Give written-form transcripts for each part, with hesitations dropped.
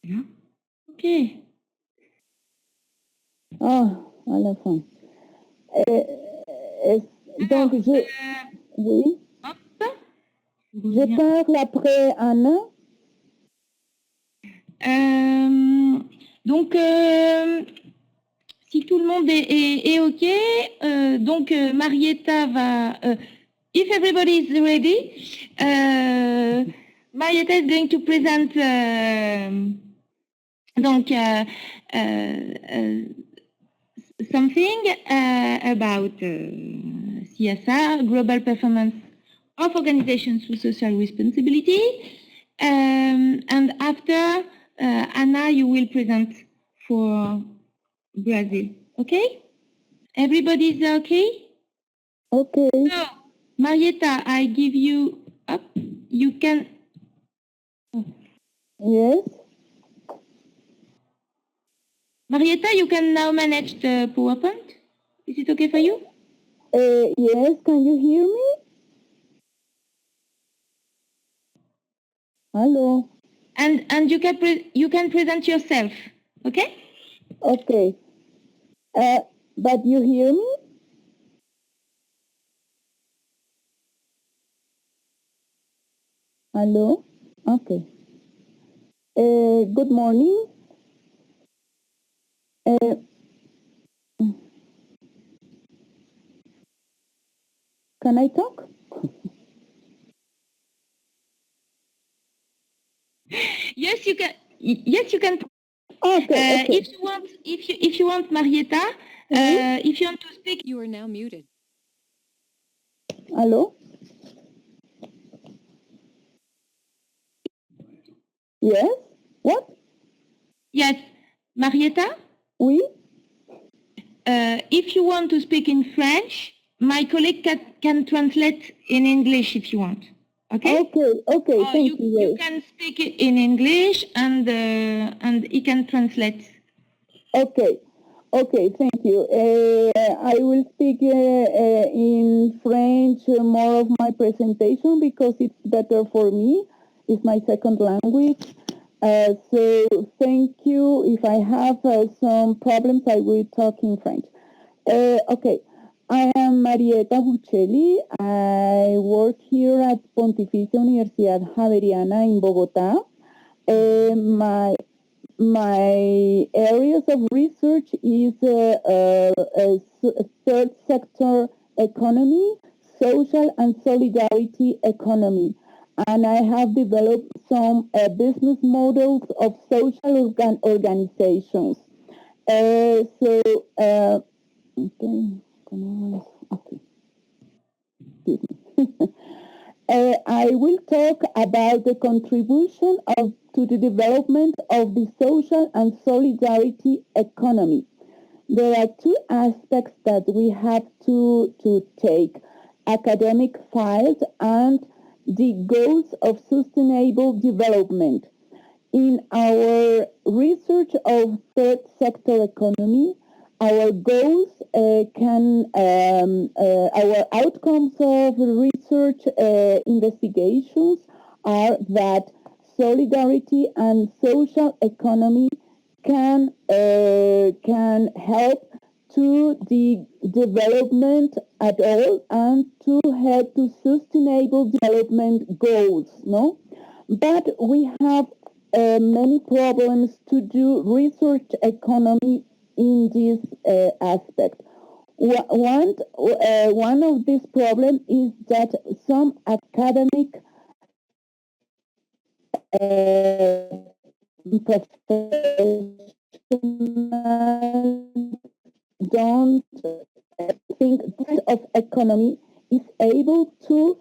Là. Ok. Ah, à la fin. Donc, oui. Hop. Je parle après Anna. Donc, si tout le monde est OK, donc Marietta va... if everybody is ready, Marietta is going to present donc something about CSR, global performance of organizations with social responsibility. And after, Anna, you will present for Brazil. Okay? Everybody's okay? Okay. So, Marietta, I give you up. You can... Yes. Marietta, you can now manage the PowerPoint. Is it okay for you? Yes, can you hear me? Hello. And you can present yourself, okay? Okay. But you hear me? Hello. Okay. Good morning. Can I talk? Yes, you can. Yes, you can. Okay. Okay. If you want, Marietta, if you want to speak, You are now muted. Hello. Yes. What? yes, Marietta. Oui. If you want to speak in French, my colleague can translate in English if you want. Okay. Okay. Okay. Thank you. You can speak in English and he can translate. Okay. Okay, thank you. I will speak in French more of my presentation because it's better for me. It's my second language. So thank you. If I have some problems, I will talk in French. Okay, I am Marieta Buccelli. I work here at Pontificia Universidad Javeriana in Bogota. My areas of research is third sector economy, social and solidarity economy. And I have developed some business models of social organizations. I will talk about the contribution to the development of the social and solidarity economy. There are two aspects that we have to take: academic files and the goals of sustainable development. In our research of third sector economy, our goals our outcomes of research investigations are that solidarity and social economy can help to the development at all and to help to sustainable development goals, no? But we have many problems to do research economy in this aspect. One of these problems is that some academic professionals don't think that of economy is able to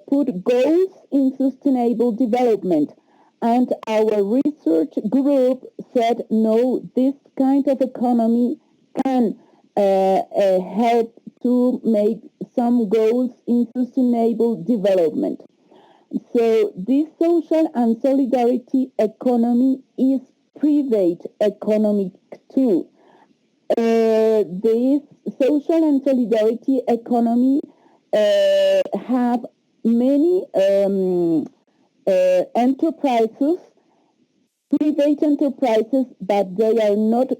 put goals in sustainable development. And our research group said, no, this kind of economy can help to make some goals in sustainable development. So this social and solidarity economy is private economic too. This social and solidarity economy have many enterprises private enterprises, but they are not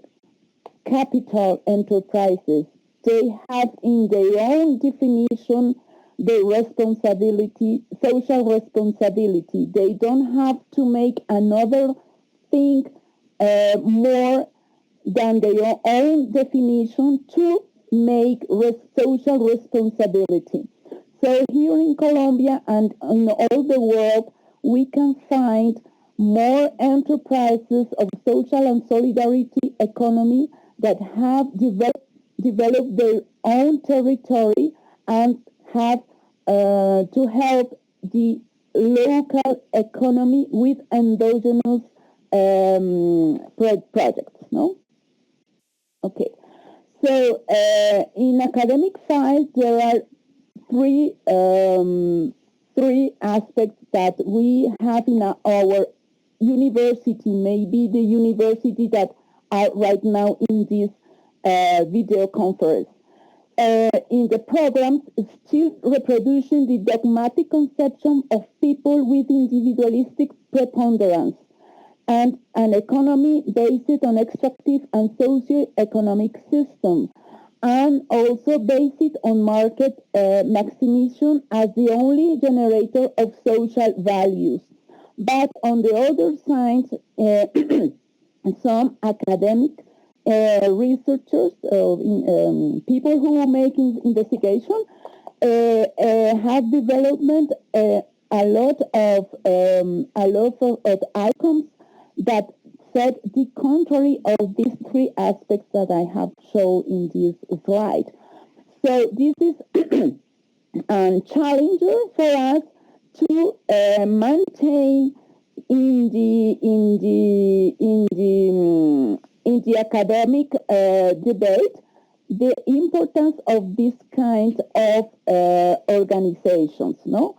capital enterprises. They have in their own definition the responsibility, social responsibility. They don't have to make another thing more than their own definition to make social responsibility. So here in Colombia and in all the world, we can find more enterprises of social and solidarity economy that have developed their own territory and have to help the local economy with endogenous projects, no? Okay. So in academic files, there are three aspects that we have in our university, maybe the university that are right now in this video conference. In the programs, still reproducing the dogmatic conception of people with individualistic preponderance and an economy based on extractive and socio-economic system, and also based on market maximization as the only generator of social values. But on the other side, some academic researchers, people who make investigation, have development a lot of outcomes that said the contrary of these three aspects that I have shown in this slide. So this is a challenger for us to maintain in the academic debate the importance of this kind of organizations, no?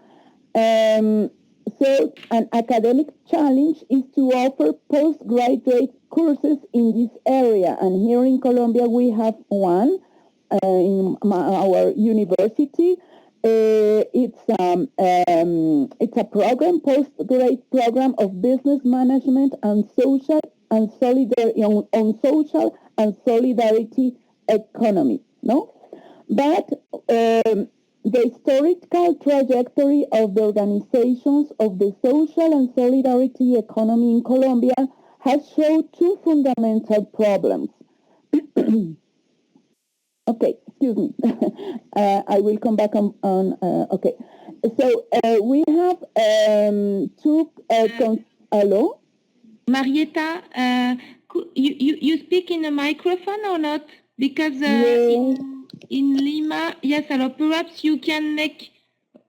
So an academic challenge is to offer postgraduate courses in this area, and here in Colombia we have one in our university. It's a program, postgraduate program of business management and social and solidarity on social and solidarity economy, no? But the historical trajectory of the organizations of the social and solidarity economy in Colombia has shown two fundamental problems. Okay, excuse me. I will come back on okay. So we have two, hello? Marietta, you speak in a microphone or not? Because in Lima, yes, perhaps you can make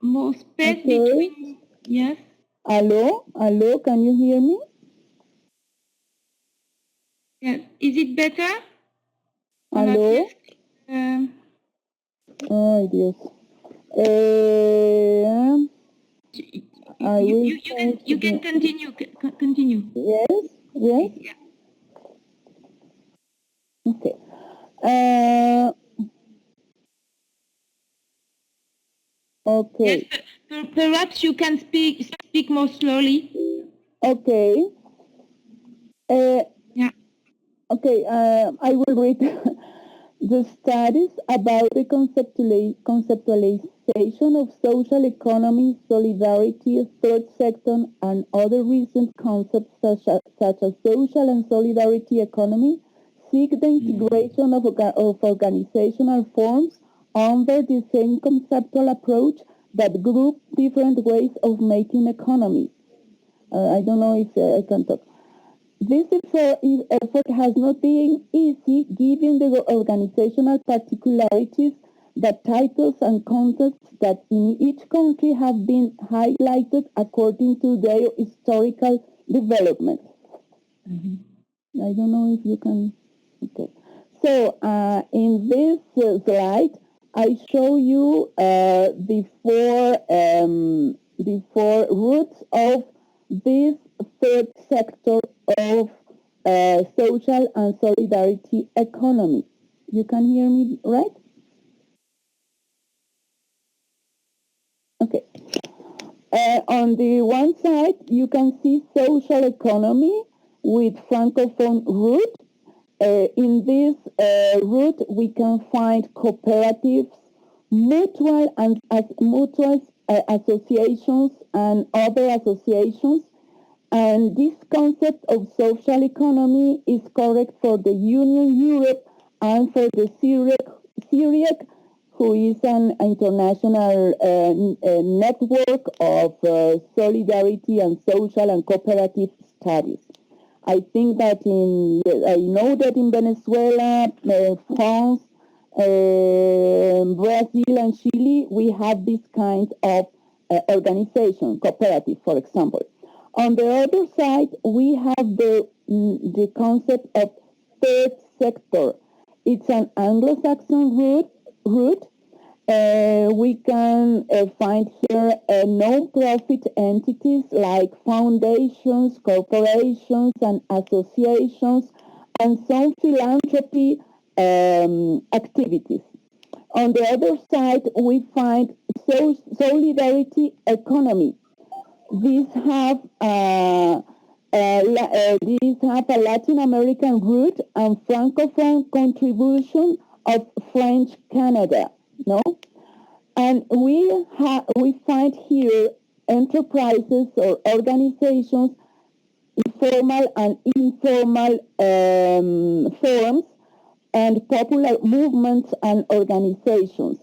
more space between, yes. Hello, can you hear me? Yes, is it better? Hello? Oh, Dios. You can continue. Continue. Yes. Yeah. Okay. Okay. Yes, perhaps you can speak more slowly. Okay. Yeah. Okay. I will read the studies about the conceptualization of social economy, solidarity, third sector, and other recent concepts such as social and solidarity economy seek the integration of organizational forms under the same conceptual approach that group different ways of making economy. I don't know if I can talk. This effort has not been easy given the organizational particularities, the titles and contexts that in each country have been highlighted according to their historical development. Mm-hmm. I don't know if you can... Okay. So in this slide, I show you the four roots of this third sector of social and solidarity economy. You can hear me, right? Okay. On the one side, you can see social economy. with Francophone root. In this route, we can find cooperatives, mutual associations, and other associations. And this concept of social economy is correct for the Union Europe and for the CSR, who is an international network of solidarity and social and cooperative studies. I think that I know that in Venezuela, France, Brazil, and Chile, we have this kind of organization, cooperative, for example. On the other side, we have the concept of third sector. It's an Anglo-Saxon root. We can find here non-profit entities like foundations, corporations, and associations, and some philanthropy activities. On the other side, we find solidarity economy. These have a Latin American root and Francophone contribution of French Canada. No, and we find here enterprises or organizations, formal and informal forms, and popular movements and organizations.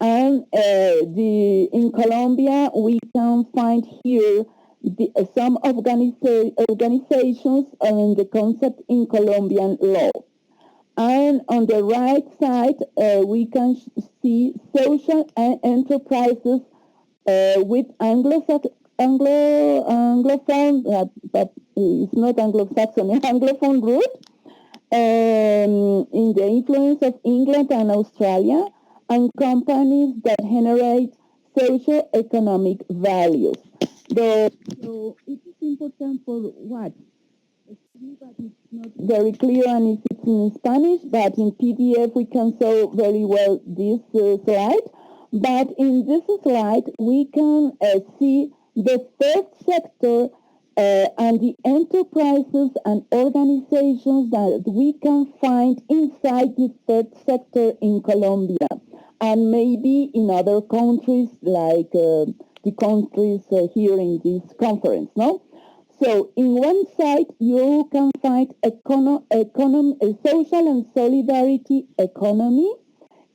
And in Colombia, we can find here some organizations and the concept in Colombian law. And on the right side, we can see social enterprises with Anglophone, but it's not Anglo-Saxon, Anglophone root, in the influence of England and Australia, and companies that generate socio-economic values. So it is important for what? But it's not very clear, and it's in Spanish, but in PDF we can show very well this slide. But in this slide, we can see the third sector and the enterprises and organizations that we can find inside the third sector in Colombia, and maybe in other countries like the countries here in this conference, no? So, in one side, you can find social and solidarity economy.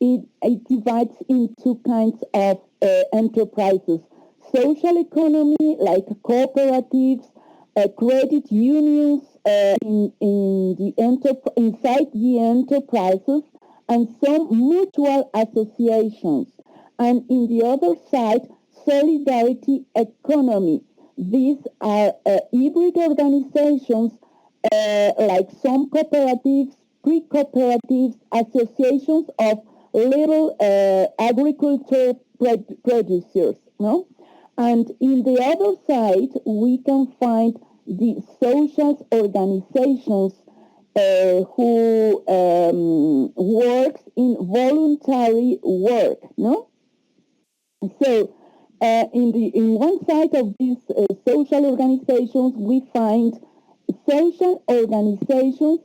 It divides into kinds of enterprises. Social economy, like cooperatives, credit unions inside the enterprises, and some mutual associations. And in the other side, solidarity economy. These are hybrid organizations like some cooperatives, pre-cooperatives, associations of little agriculture producers, no? And in the other side, we can find the social organizations who works in voluntary work, no? So, in one side of these social organizations, we find social organizations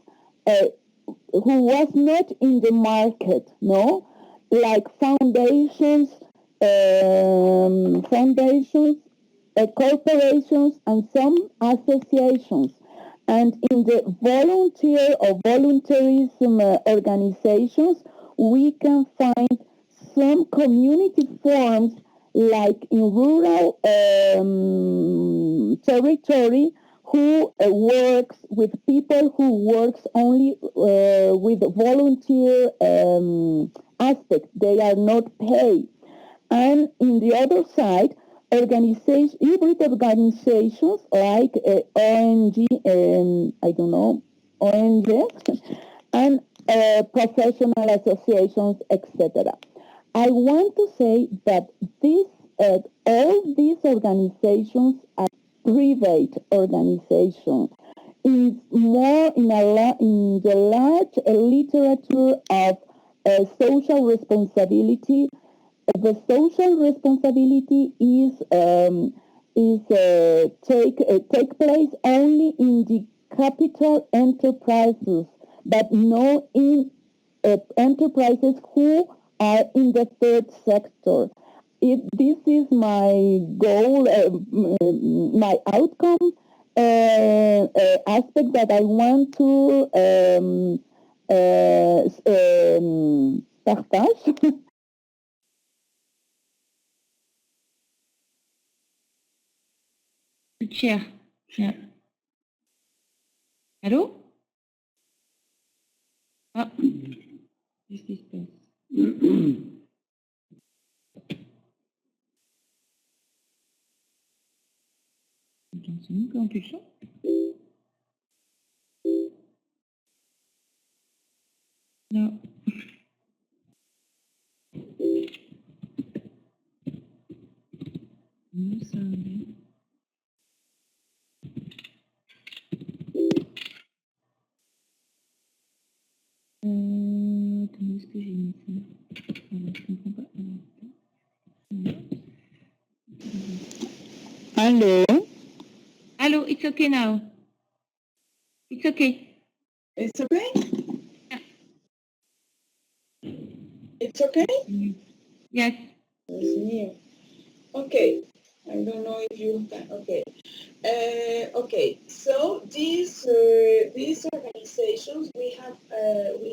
who was not in the market, no, like foundations, corporations, and some associations. And in the volunteer or voluntarism organizations, we can find some community forms like in rural territory who works with people who works only with volunteer aspect. They are not paid. And in the other side, hybrid organizations like ONG, ONGs, and professional associations, etc. I want to say that all these organizations are private organizations. It's more in the large literature of social responsibility. The social responsibility is take place only in the capital enterprises, but no in enterprises who are in the third sector. If this is my goal, my outcome, aspect that I want to partage. Chair. Yeah. Allô? Ah. Qu'est-ce qui se passe? Attends, c'est nous qui avons quelque chose? Non. Non, ça va. Comment est-ce que j'ai mis ça? Alors, je comprends pas. Hello. Hello, it's okay now. It's okay. It's okay? It's okay? Yes. Okay. I don't know if you can. Okay. Okay. So these organizations, we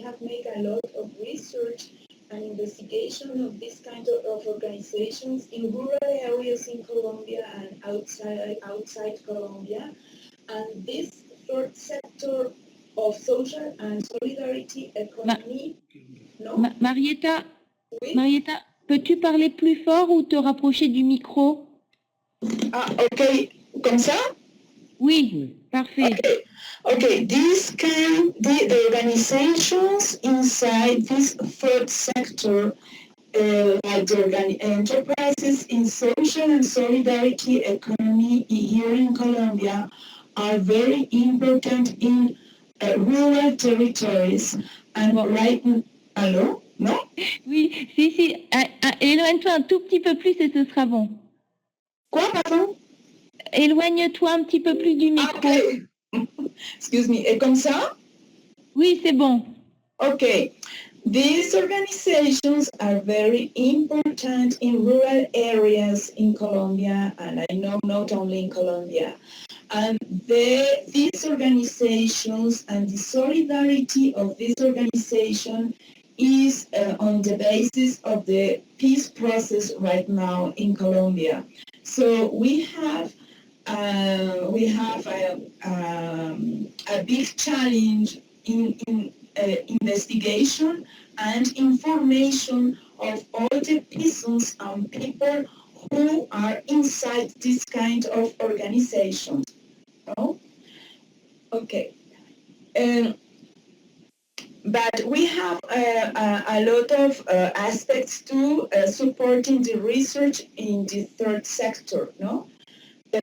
have made a lot of research and investigation of this kind of organizations in rural areas in Colombia and outside Colombia, and this third sector of social and solidarity economy. Marietta, Oui? Marietta, peux-tu parler plus fort ou te rapprocher du micro? Ah, ok. Comme ça? Oui, parfait. Okay. Okay. The organizations inside this third sector, like the enterprises in social and solidarity economy here in Colombia, are very important in rural territories. And right now, hello? No? Oui, si. Éloigne-toi un tout petit peu plus et ce sera bon. Quoi, pardon? Éloigne-toi un petit peu plus du micro. Okay. Excuse me. Et comme ça? Oui, c'est bon. Okay. These organizations are very important in rural areas in Colombia, and I know not only in Colombia. And these organizations and the solidarity of this organization is on the basis of the peace process right now in Colombia. So we have a big challenge in investigation and information of all the persons and people who are inside this kind of organization. Oh? Okay. But we have a lot of aspects to supporting the research in the third sector, no?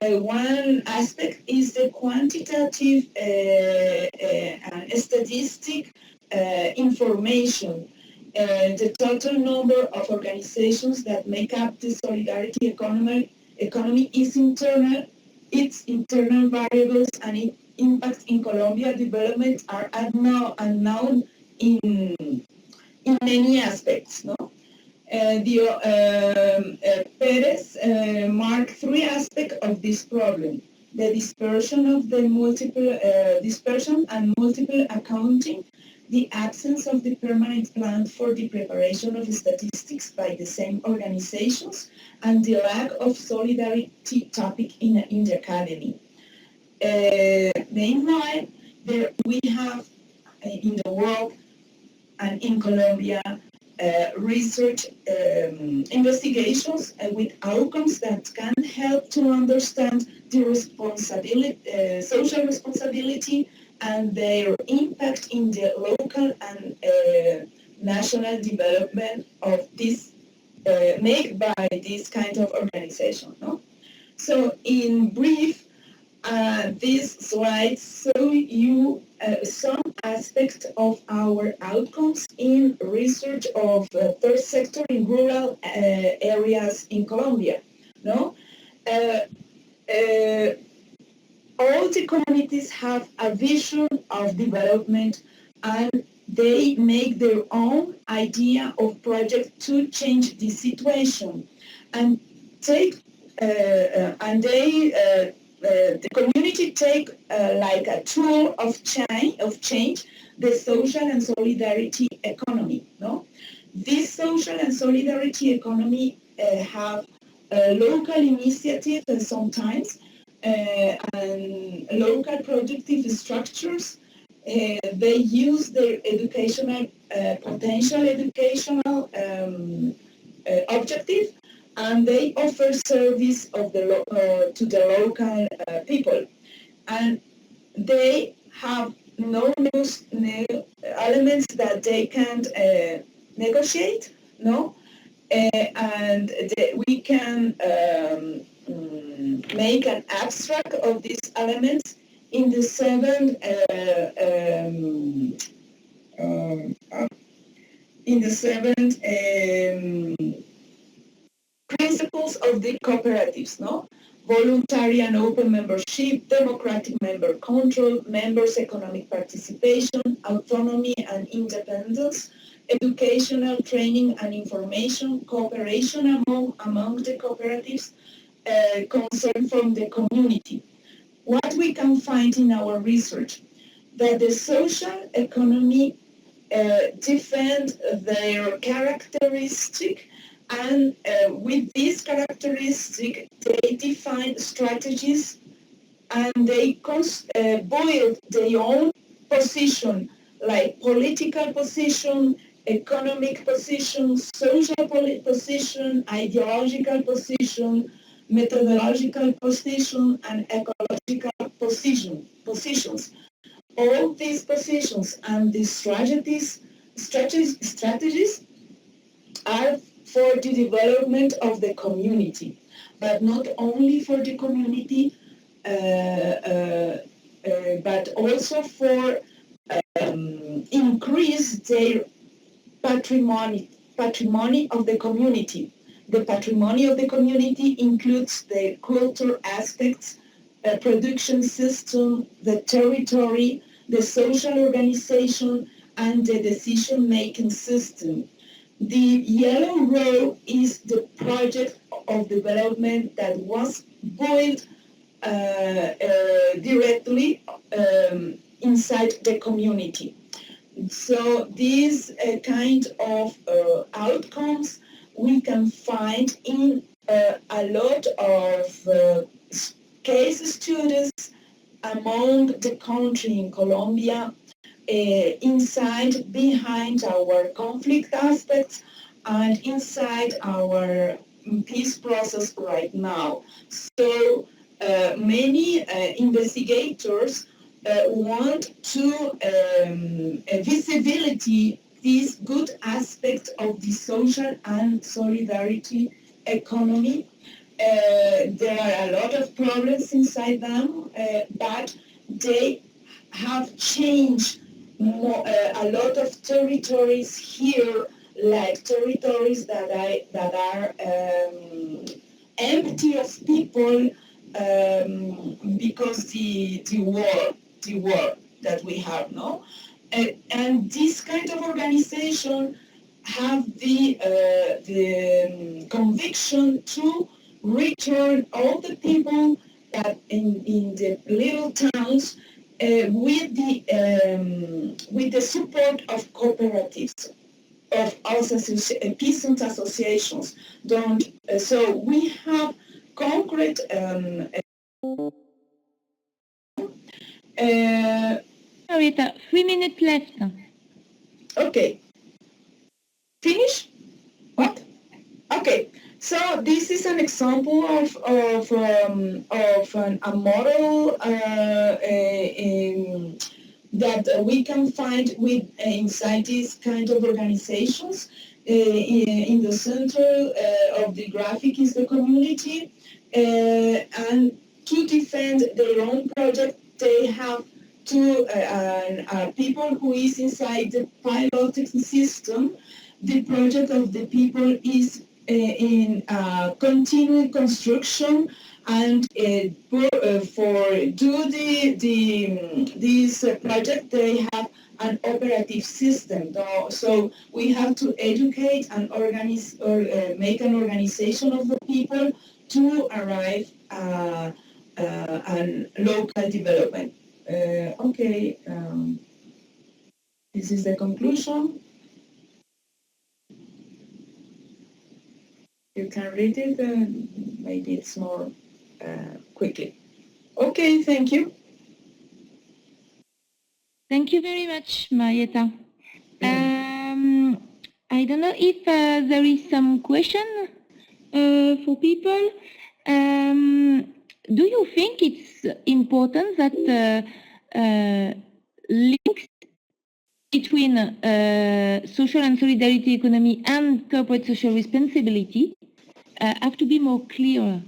One aspect is the quantitative statistic information. The total number of organizations that make up the solidarity economy is internal. Its internal variables and its impact in Colombia development are unknown in many aspects. No. Perez marked three aspects of this problem: the dispersion of the dispersion and multiple accounting, the absence of the permanent plan for the preparation of statistics by the same organizations, and the lack of solidarity topic in the academy. Meanwhile, we have in the world and in Colombia research investigations with outcomes that can help to understand the responsibility, social responsibility, and their impact in the local and national development of this made by this kind of organization. No? So in brief, these slides show you some aspects of our outcomes in research of third sector in rural areas in Colombia. No, all the communities have a vision of development, and they make their own idea of project to change the situation, and take the community take like a tool of change the social and solidarity economy. No, this social and solidarity economy have local initiatives and sometimes and local productive structures. They use their educational potential educational objective, and they offer service of to the local people, and they have no elements that they can't negotiate, no, and we can make an abstract of these elements in the seven principles of the cooperatives, no? Voluntary and open membership, democratic member control, members' economic participation, autonomy and independence, educational training and information, cooperation among the cooperatives, concern from the community. What we can find in our research, that the social economy defend their characteristic, and with this characteristic, they define strategies, and they build their own position, like political position, economic position, social position, ideological position, methodological position, and ecological positions. All these positions and these strategies are for the development of the community, but not only for the community, but also for increase their patrimony of the community. The patrimony of the community includes the culture aspects, production system, the territory, the social organization, and the decision-making system. The yellow row is the project of development that was built directly inside the community. So these kind of outcomes we can find in a lot of case studies among the country in Colombia, behind our conflict aspects, and inside our peace process right now. So many investigators want to visibility this good aspect of the social and solidarity economy. There are a lot of problems inside them, but they have changed a lot of territories here, like territories that are empty of people because the war that we have, no? And this kind of organization have the conviction to return all the people that in the little towns with the support of cooperatives, of peasant associations. So we have concrete. Rita, 3 minutes left. Okay. Finish? What? Okay. So this is an example of a model that we can find inside these kind of organizations. In the center of the graphic is the community, and to defend their own project, they have people who is inside the piloting system. The project of the people is in continued construction and this project they have an operative system. So we have to educate and organize or make an organization of the people to arrive at local development. Okay, this is the conclusion. You can read it, maybe it's more quickly. Okay, thank you. Thank you very much, Marietta. I don't know if there is some question for people. Do you think it's important that links between social and solidarity economy and corporate social responsibility have to be more clear?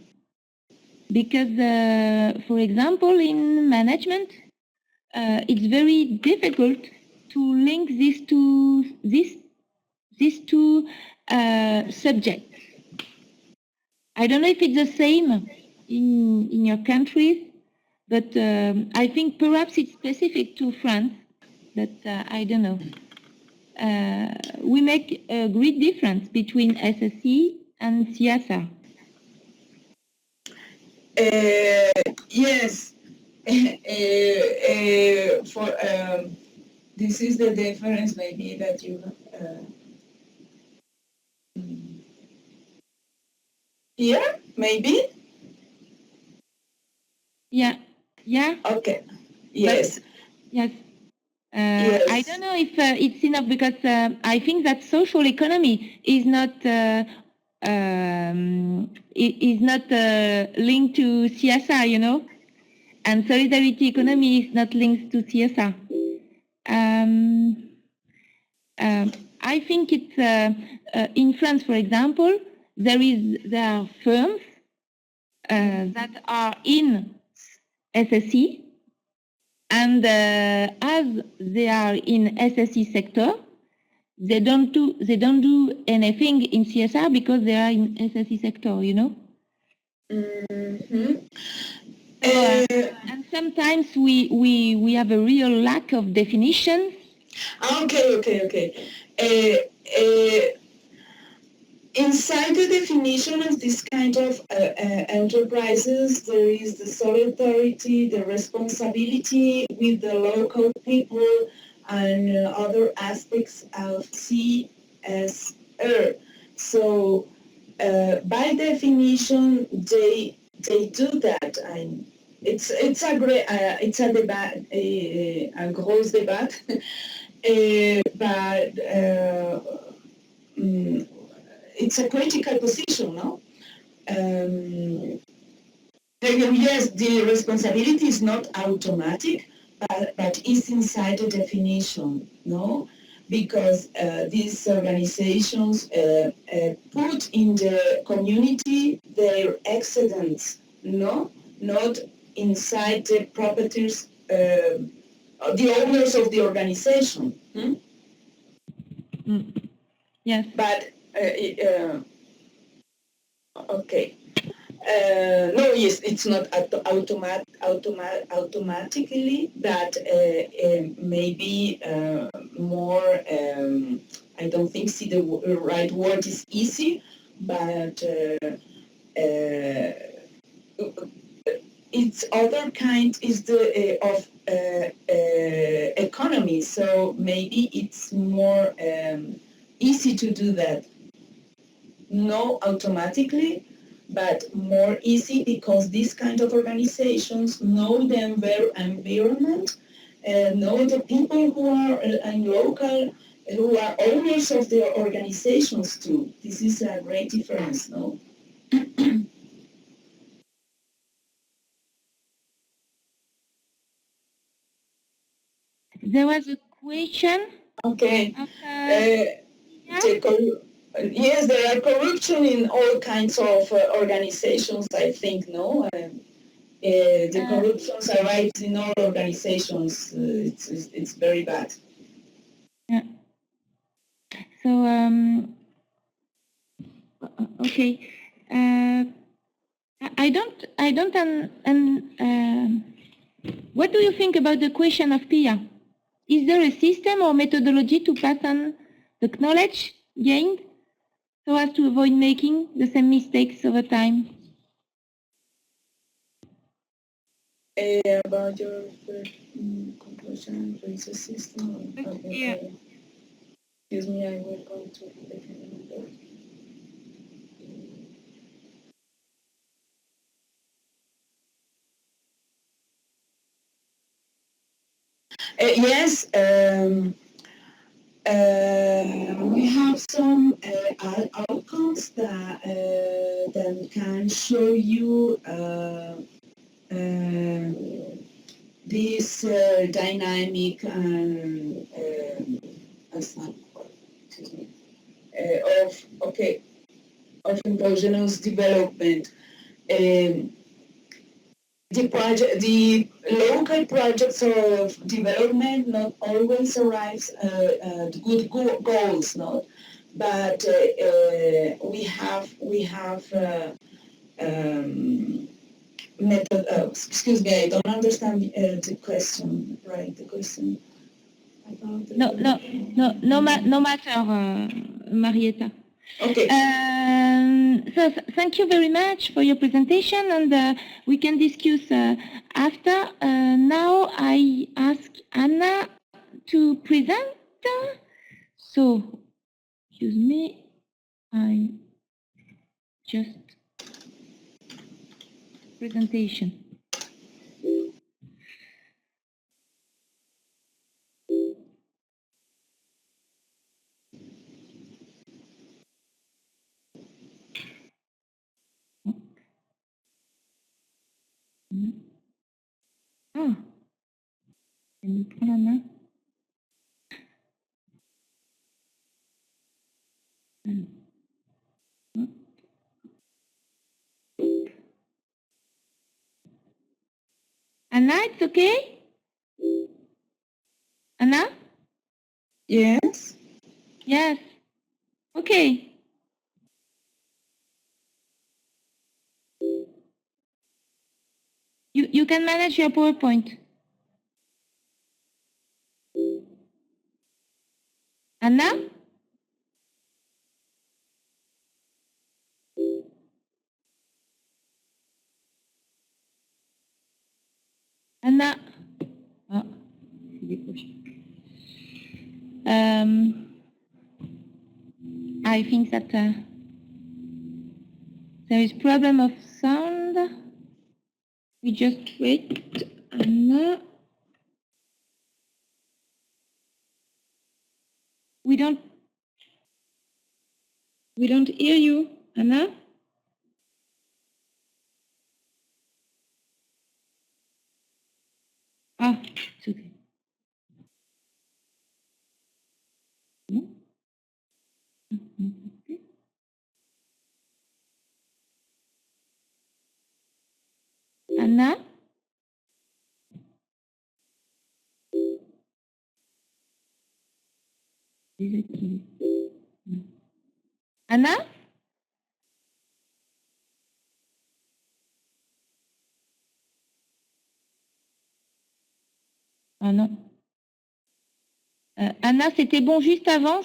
Because, for example, in management, it's very difficult to link these two subjects. I don't know if it's the same in your countries, but I think perhaps it's specific to France, but I don't know. We make a great difference between SSE and CSR. Yes. This is the difference maybe that you here, maybe? Yeah. Okay. Yes. But, yes. Yes. I don't know if it's enough because I think that social economy is not linked to CSR, you know, and solidarity economy is not linked to CSR. I think it's in France, for example, there are firms that are in SSE. And as they are in SSE sector, they don't do anything in CSR because they are in SSE sector, you know. Mm-hmm. And sometimes we have a real lack of definition. Okay. Inside the definition of this kind of enterprises, there is the solidarity, the responsibility with the local people, and other aspects of CSR. So, by definition, they do that. And it's a great debate, a gross debate, but. It's a critical position, no? Yes, the responsibility is not automatic, but is inside the definition, no? Because these organizations put in the community their excellence, no? Not inside the properties, the owners of the organization. Yes. But okay. No, yes, it's not automatically, but maybe more, I don't think the right word is easy, but it's other kind is the of economy, so maybe it's more easy to do that. No automatically, but more easy because these kind of organizations know the environment, know the people who are local, who are owners of the organizations too. This is a great difference, no? There was a question. Okay. Yes, there are corruption in all kinds of organizations, I think, no? The corruption arrives in all organizations. It's very bad. Yeah. So Okay. I don't. What do you think about the question of Pia? Is there a system or methodology to pass on the knowledge gained so as to avoid making the same mistakes over time? About your conclusion, there is a system. Yeah. Excuse me, I will go to the Yes, we have some outcomes that can show you this dynamic and excuse me, of endogenous development. The local projects of development not always arrives at good goals, no, but we have method. Excuse me, I don't understand the question. Right, the question. No matter, Marietta. Okay. So thank you very much for your presentation, and we can discuss after. Now I ask Anna to present. So, excuse me, I just presentation. Ah, Anna. Anna, it's okay? Anna? Yes. Yes. Okay. You can manage your PowerPoint. Anna? Anna? Ah, I think that there is problem of sound. We just wait. Anna? We don't hear you, Anna? Ah, it's okay. No? Anna? Anna? Ah non. Anna, c'était bon juste avant.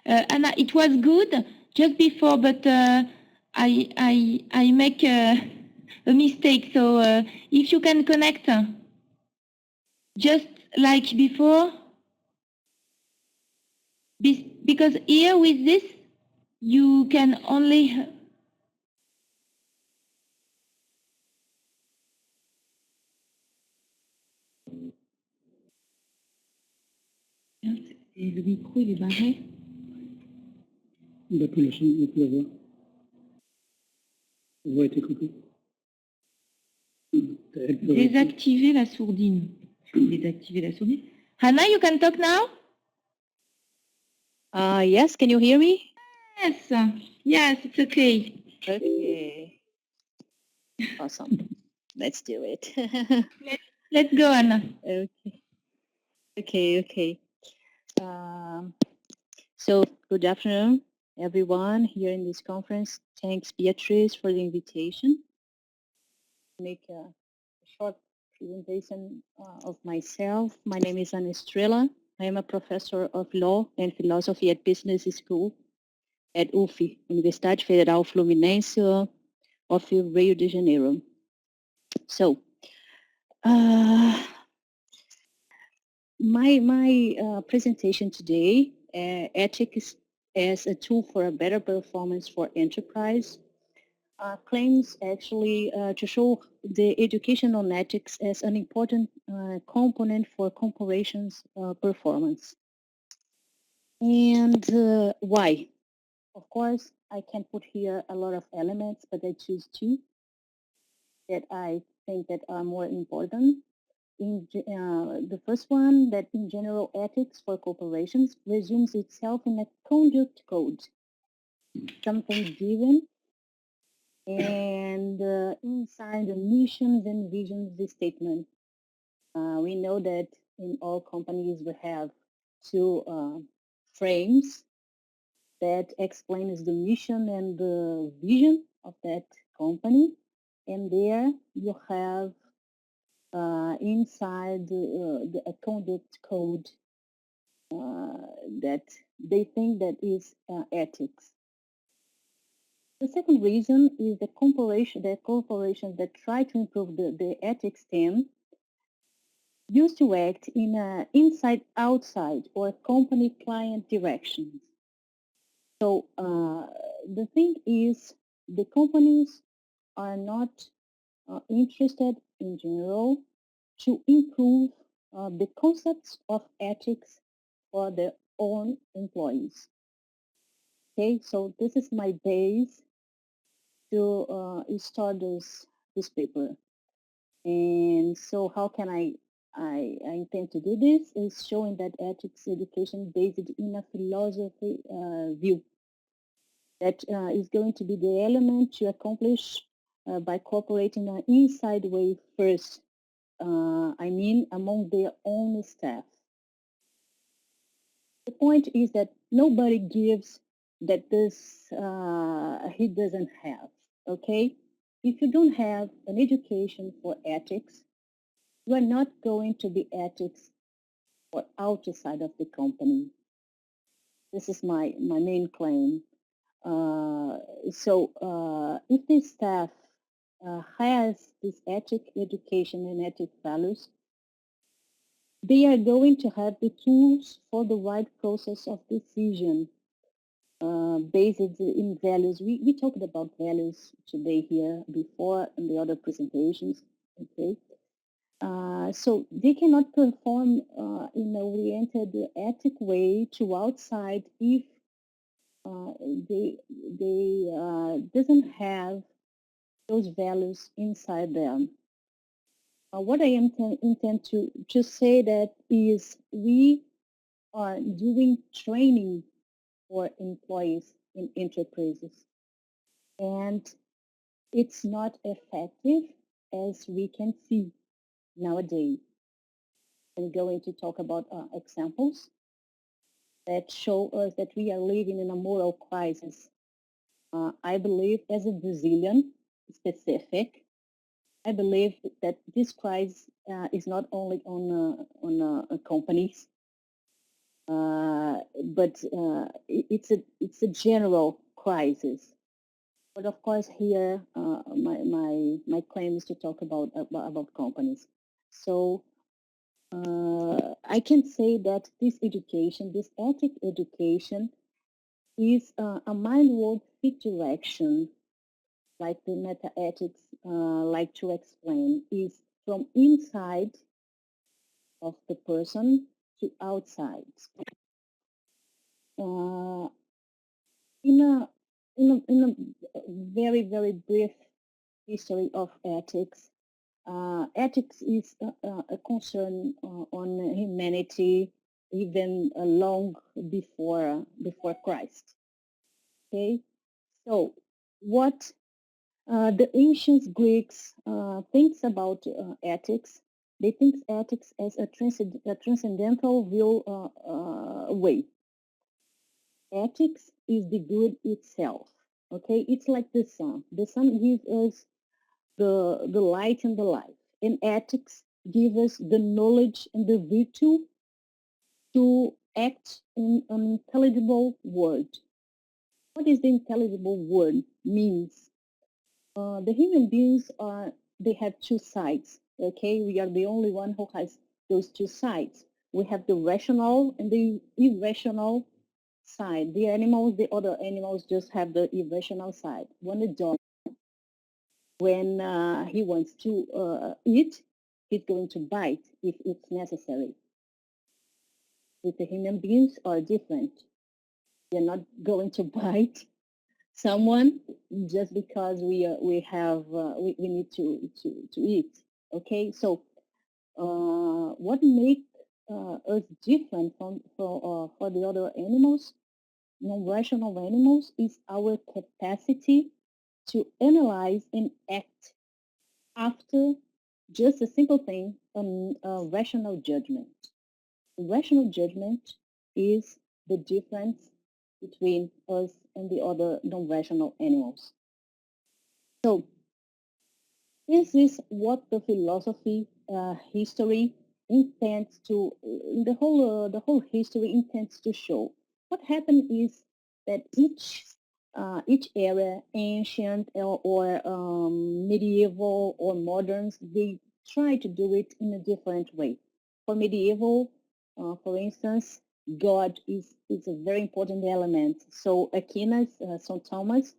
Anna, it was good just before, but I make a mistake. So if you can connect just like before, because here with this, you can only... Le micro, il est barré. On n'a plus le son, on n'a plus la voix. La voix a été coupée. Désactiver la sourdine. Désactiver la sourdine. Hannah, you can talk now? Yes, can you hear me? Yes. Yes, it's okay. Okay. Awesome. Let's do it. Let's go, Anna. Okay. So good afternoon. everyone here in this conference. Thanks, Beatrice, for the invitation. Make a short presentation of myself. My name is Ana Estrela. I am a professor of law and philosophy at business school at UF, Universidade Federal Fluminense of Rio de Janeiro. So, my presentation today, ethics as a tool for a better performance for enterprise, claims actually to show the education on ethics as an important component for corporations' performance. And why? Of course, I can put here a lot of elements, but I choose two that I think that are more important. The first one, that in general, ethics for corporations resumes itself in a conduct code, something given, and inside the missions and visions statement. We know that in all companies we have two frames that explains the mission and the vision of that company, and there you have inside the conduct code that they think that is ethics. The second reason is the corporations that try to improve the ethics team used to act in a inside-outside or company-client directions. So the thing is, the companies are not interested in general to improve the concepts of ethics for their own employees. Okay, so this is my base to start this paper. And so how can I intend to do this is showing that ethics education based in a philosophy view that is going to be the element to accomplish by cooperating an inside way first, I mean among their own staff. The point is that nobody gives that this he doesn't have, okay? If you don't have an education for ethics, you are not going to be ethics for outside of the company. This is my main claim. If the staff has this ethic education and ethic values, they are going to have the tools for the right process of decision based in values. We talked about values today here before in the other presentations, okay? So they cannot perform in a oriented ethic way to outside if they doesn't have those values inside them. What I intend to just say that is we are doing training for employees in enterprises, and it's not effective as we can see nowadays. I'm going to talk about examples that show us that we are living in a moral crisis. I believe as a Brazilian specific, I believe that this crisis is not only on companies, but it's a general crisis. But of course, here my claim is to talk about companies. So I can say that this education, this ethic education, is a mind-world fit direction, like the meta-ethics like to explain, is from inside of the person to outside. In a very, very brief history of ethics, ethics is a concern on humanity even long before Christ. Okay, so what the ancient Greeks thinks about ethics, they think ethics as a transcendental real way. Ethics is the good itself. Okay, it's like the sun. The sun gives us the light and the life. And ethics give us the knowledge and the virtue to act in an intelligible world. What is the intelligible word means? The human beings are, they have two sides. Okay, we are the only one who has those two sides. We have the rational and the irrational side. The animals, the other animals just have the irrational side. When a dog, when he wants to eat, he's going to bite if it's necessary. With the human beings are different. They're not going to bite someone just because we need to eat. Okay, so what makes us different for the other animals, non-rational animals, is our capacity to analyze and act after just a simple thing, a rational judgment. Rational judgment is the difference between us and the other non-rational animals. So this is what the philosophy history intends to, the whole history intends to show. What happened is that each era, ancient or medieval or moderns, they try to do it in a different way. For medieval, for instance, God is a very important element. So Aquinas, St. Thomas,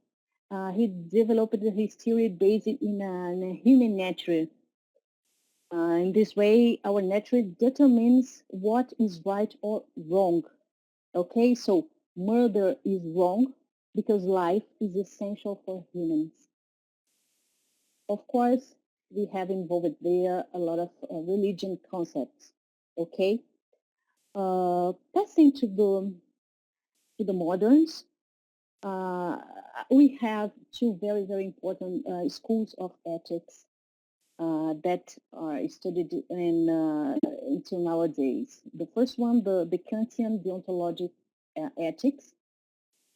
he developed his theory based in a human nature. In this way, our nature determines what is right or wrong. Okay, so murder is wrong because life is essential for humans. Of course, we have involved there a lot of religion concepts. Okay, passing to the moderns, we have two very, very important schools of ethics that are studied until nowadays. The first one, the Kantian deontologic ethics,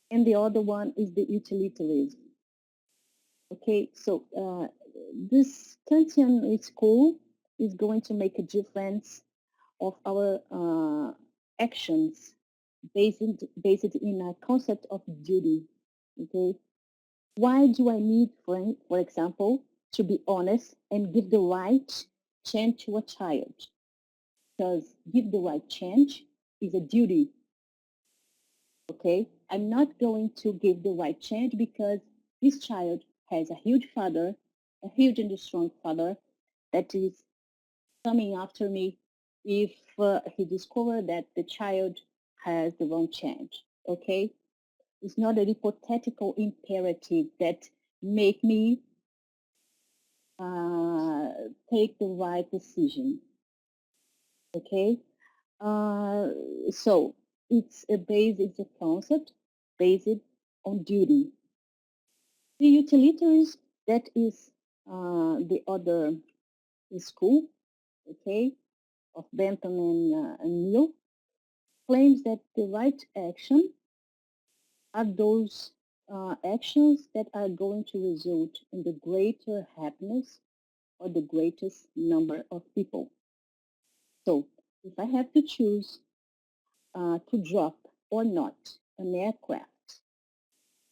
and the other one is the utilitarianism. Okay, so this Kantian school is going to make a difference of our actions based in a concept of duty. Okay, why do I need, for example, to be honest and give the right change to a child? Because give the right change is a duty. Okay, I'm not going to give the right change because this child has a huge father, a huge and strong father that is coming after me if he discovers that the child has the wrong change. Okay, it's not a hypothetical imperative that make me take the right decision. Okay, so it's a concept based on duty. The utilitarians, that is the other school, okay, of Bentham and Neil, claims that the right action are those actions that are going to result in the greater happiness or the greatest number of people. So if I have to choose to drop or not an aircraft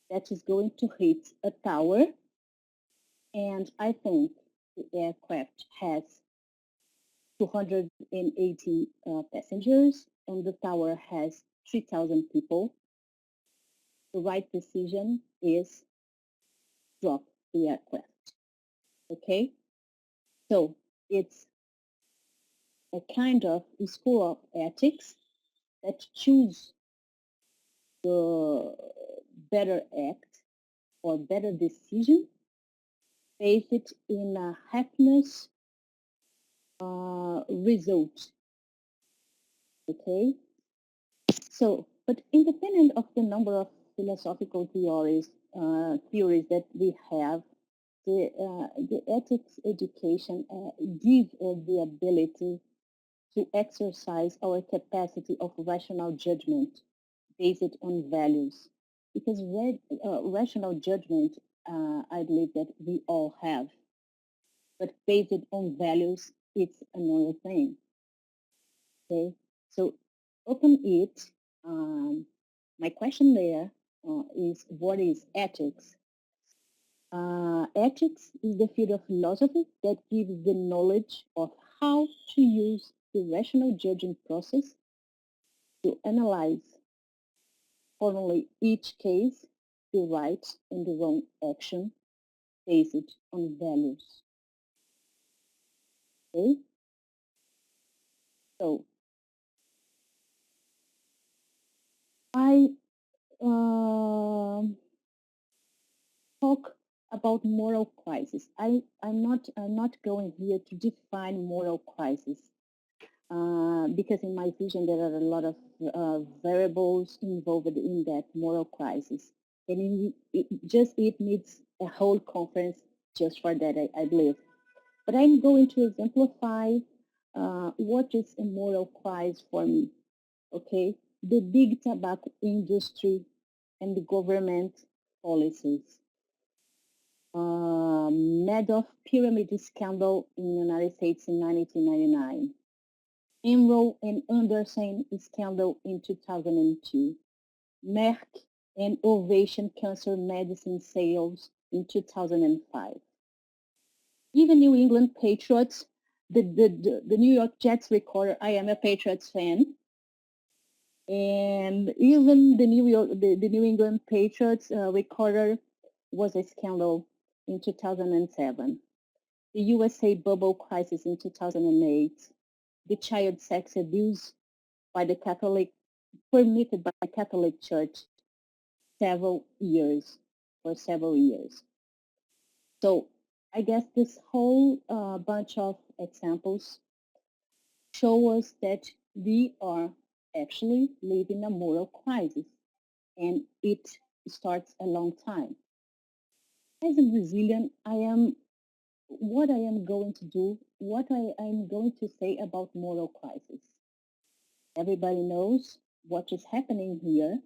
that is going to hit a tower, and I think the aircraft has 280 passengers and the tower has 3,000 people, the right decision is drop the aircraft. Okay? So it's a kind of school of ethics that choose the better act or better decision based in a happiness result. Okay, so but independent of the number of philosophical theories that we have, the ethics education gives us the ability to exercise our capacity of rational judgment based on values. Because rational judgment, I believe that we all have, but based on values, it's another thing. Okay, so open it. My question there is, what is ethics? Ethics is the field of philosophy that gives the knowledge of how to use the rational judging process to analyze formally each case, the right and the wrong action based on values. Okay? So I talk about moral crisis. I'm not going here to define moral crisis because in my vision there are a lot of variables involved in that moral crisis, and it needs a whole conference just for that, I believe. But I'm going to exemplify what is a moral crisis for me. Okay, the big tobacco industry and the government policies. Madoff pyramid scandal in the United States in 1999. Enroll and Anderson scandal in 2002. Merck and Ovation cancer medicine sales in 2005. Even New England Patriots, the New York Jets recorder, I am a Patriots fan, and even the New England Patriots recorder was a scandal in 2007. The USA bubble crisis in 2008, the child sex abuse by the Catholic, permitted by the Catholic Church for several years. So I guess this whole bunch of examples show us that we are actually living a moral crisis, and it starts a long time. As a Brazilian, what I am going to do, what I'm going to say about moral crisis. Everybody knows what is happening here,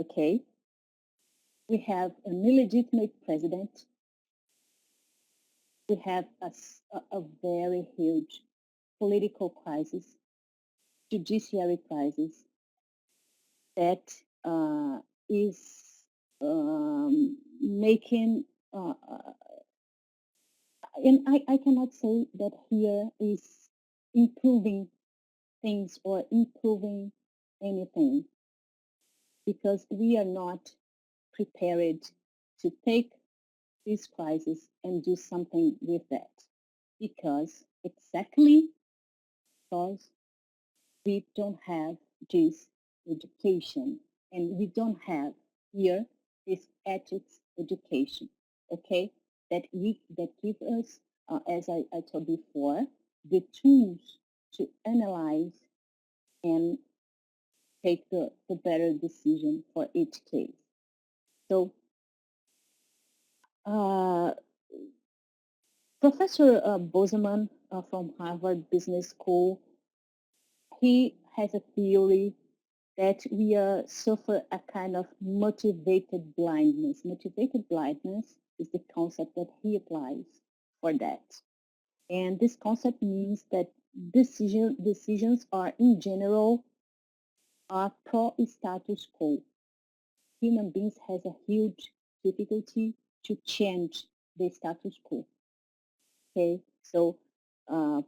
okay? We have an illegitimate president. We have a very huge political crisis, judiciary crisis that is making, and I cannot say that here is improving things or improving anything, because we are not prepared to take this crisis and do something with that, because exactly because we don't have this education, and we don't have here this ethics education, okay, that give us, as I told before, the tools to analyze and take the better decision for each case. So Professor Bozeman from Harvard Business School, he has a theory that we suffer a kind of motivated blindness. Motivated blindness is the concept that he applies for that. And this concept means that decisions are in general are pro-status quo. Human beings has a huge difficulty to change the status quo. Okay, so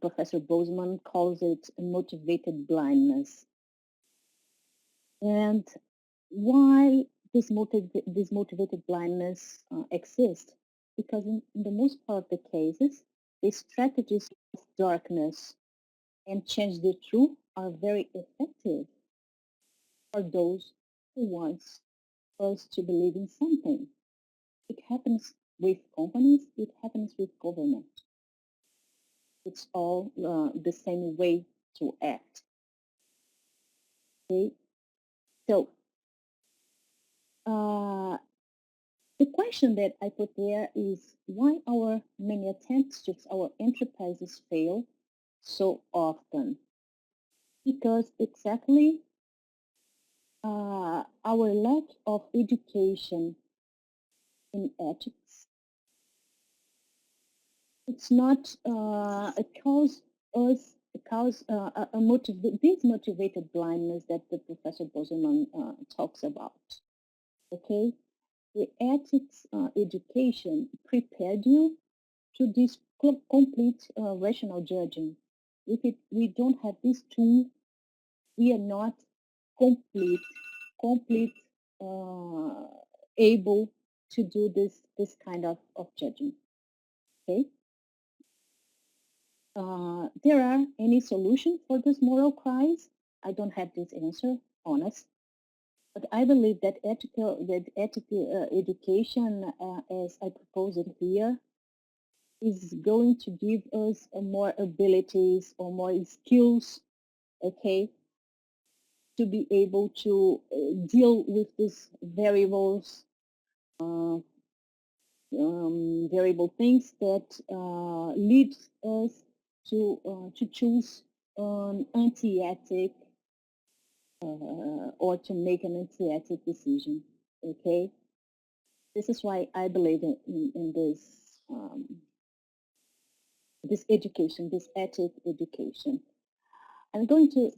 Professor Bozeman calls it motivated blindness. And why this motivated blindness exists? Because in the most part of the cases, the strategies of darkness and change the truth are very effective for those who want us to believe in something. It happens with companies, it happens with government. It's all the same way to act. Okay, so the question that I put there is, why our many attempts to our enterprises fail so often? Because exactly our lack of education in ethics, it's not a cause us a cause this motivated blindness that the Professor Boseman talks about. Okay, the ethics education prepared you to this complete rational judging. If we don't have this tool, we are not complete uh, able to do this kind of judging. Okay. There are any solution for this moral crisis? I don't have this answer, honest. But I believe that ethical education, as I propose it here, is going to give us more abilities or more skills, okay, to be able to deal with these variables, uh, variable things that lead us to choose an anti-ethic or to make an anti-ethic decision. Okay, this is why I believe in this education, this ethic education. I'm going to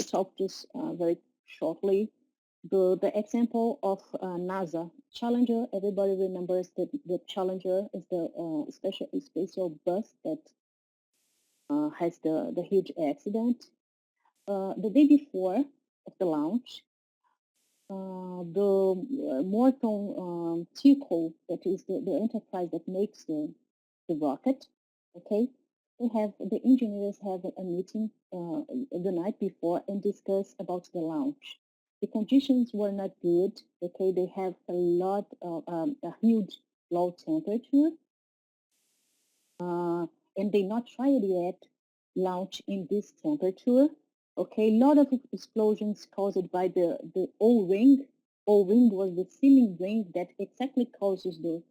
talk just very shortly. The example of NASA Challenger. Everybody remembers that the Challenger is the spatial bus that has the huge accident. The day before of the launch, the Morton Tico, that is the enterprise that makes the rocket, okay, the engineers have a meeting the night before and discuss about the launch. The conditions were not good, okay, they have a huge low temperature, and they not tried yet launch in this temperature. Okay, a lot of explosions caused by the O-ring. O-ring was the sealing ring that exactly causes the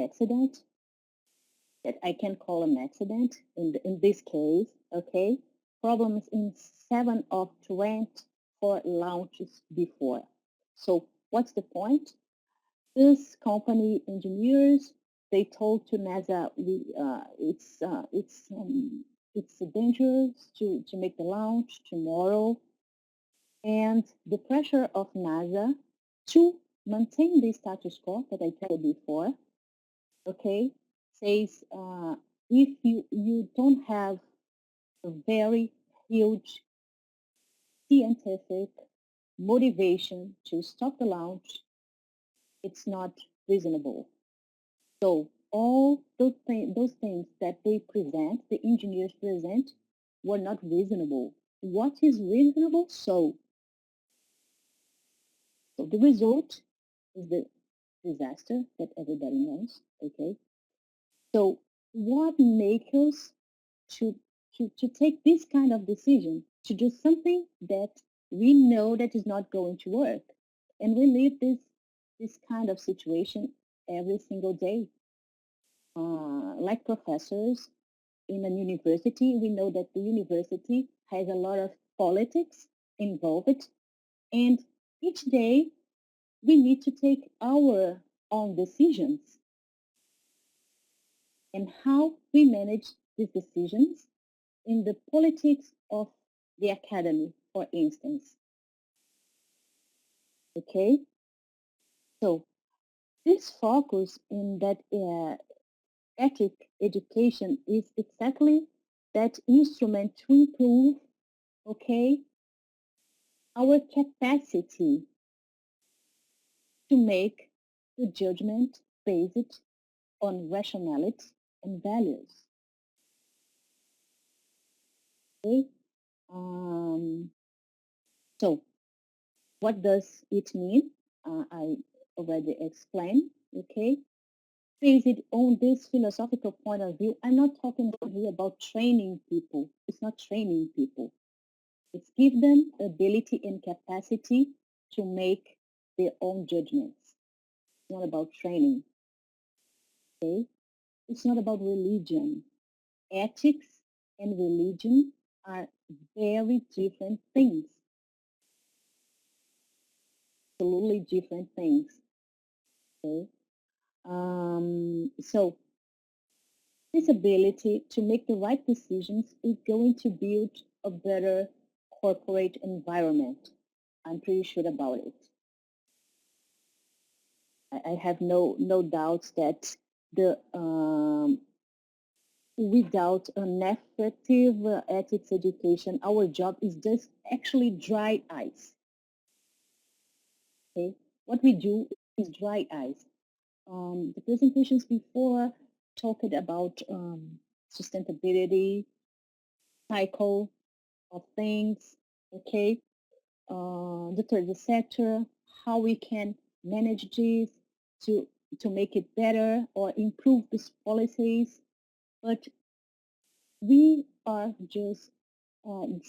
accident, that I can call an accident in this case, okay? Problems in 7 of 24 launches before. So what's the point? This company engineers, they told to NASA, it's dangerous to make the launch tomorrow, and the pressure of NASA to maintain the status quo that I told before, okay, says if you don't have a very huge scientific motivation to stop the launch, it's not reasonable. So all those things that they present, the engineers present, were not reasonable. What is reasonable? So the result is the disaster that everybody knows. Okay. So what makes us to to take this kind of decision to do something that we know that is not going to work, and we live this kind of situation every single day. Like professors in a university, we know that the university has a lot of politics involved, and each day we need to take our own decisions. And how we manage these decisions in the politics of the academy, for instance. Okay, so this focus in that ethic education is exactly that instrument to improve, okay, our capacity to make the judgment based on rationality and values. Okay, um, so what does it mean? I already explained. Okay, based on this philosophical point of view, I'm not talking here about training people. It's not training people. It's give them ability and capacity to make their own judgments. It's not about training. Okay? It's not about religion. Ethics and religion are very different things. absolutely different things. Okay. So this ability to make the right decisions is going to build a better corporate environment. I'm pretty sure about it. I have no doubts that the without an effective ethics education, our job is just actually dry ice. Okay, what we do is dry ice. The presentations before talked about sustainability, cycle of things, okay, the third sector, how we can manage this to to make it better or improve these policies, but we are just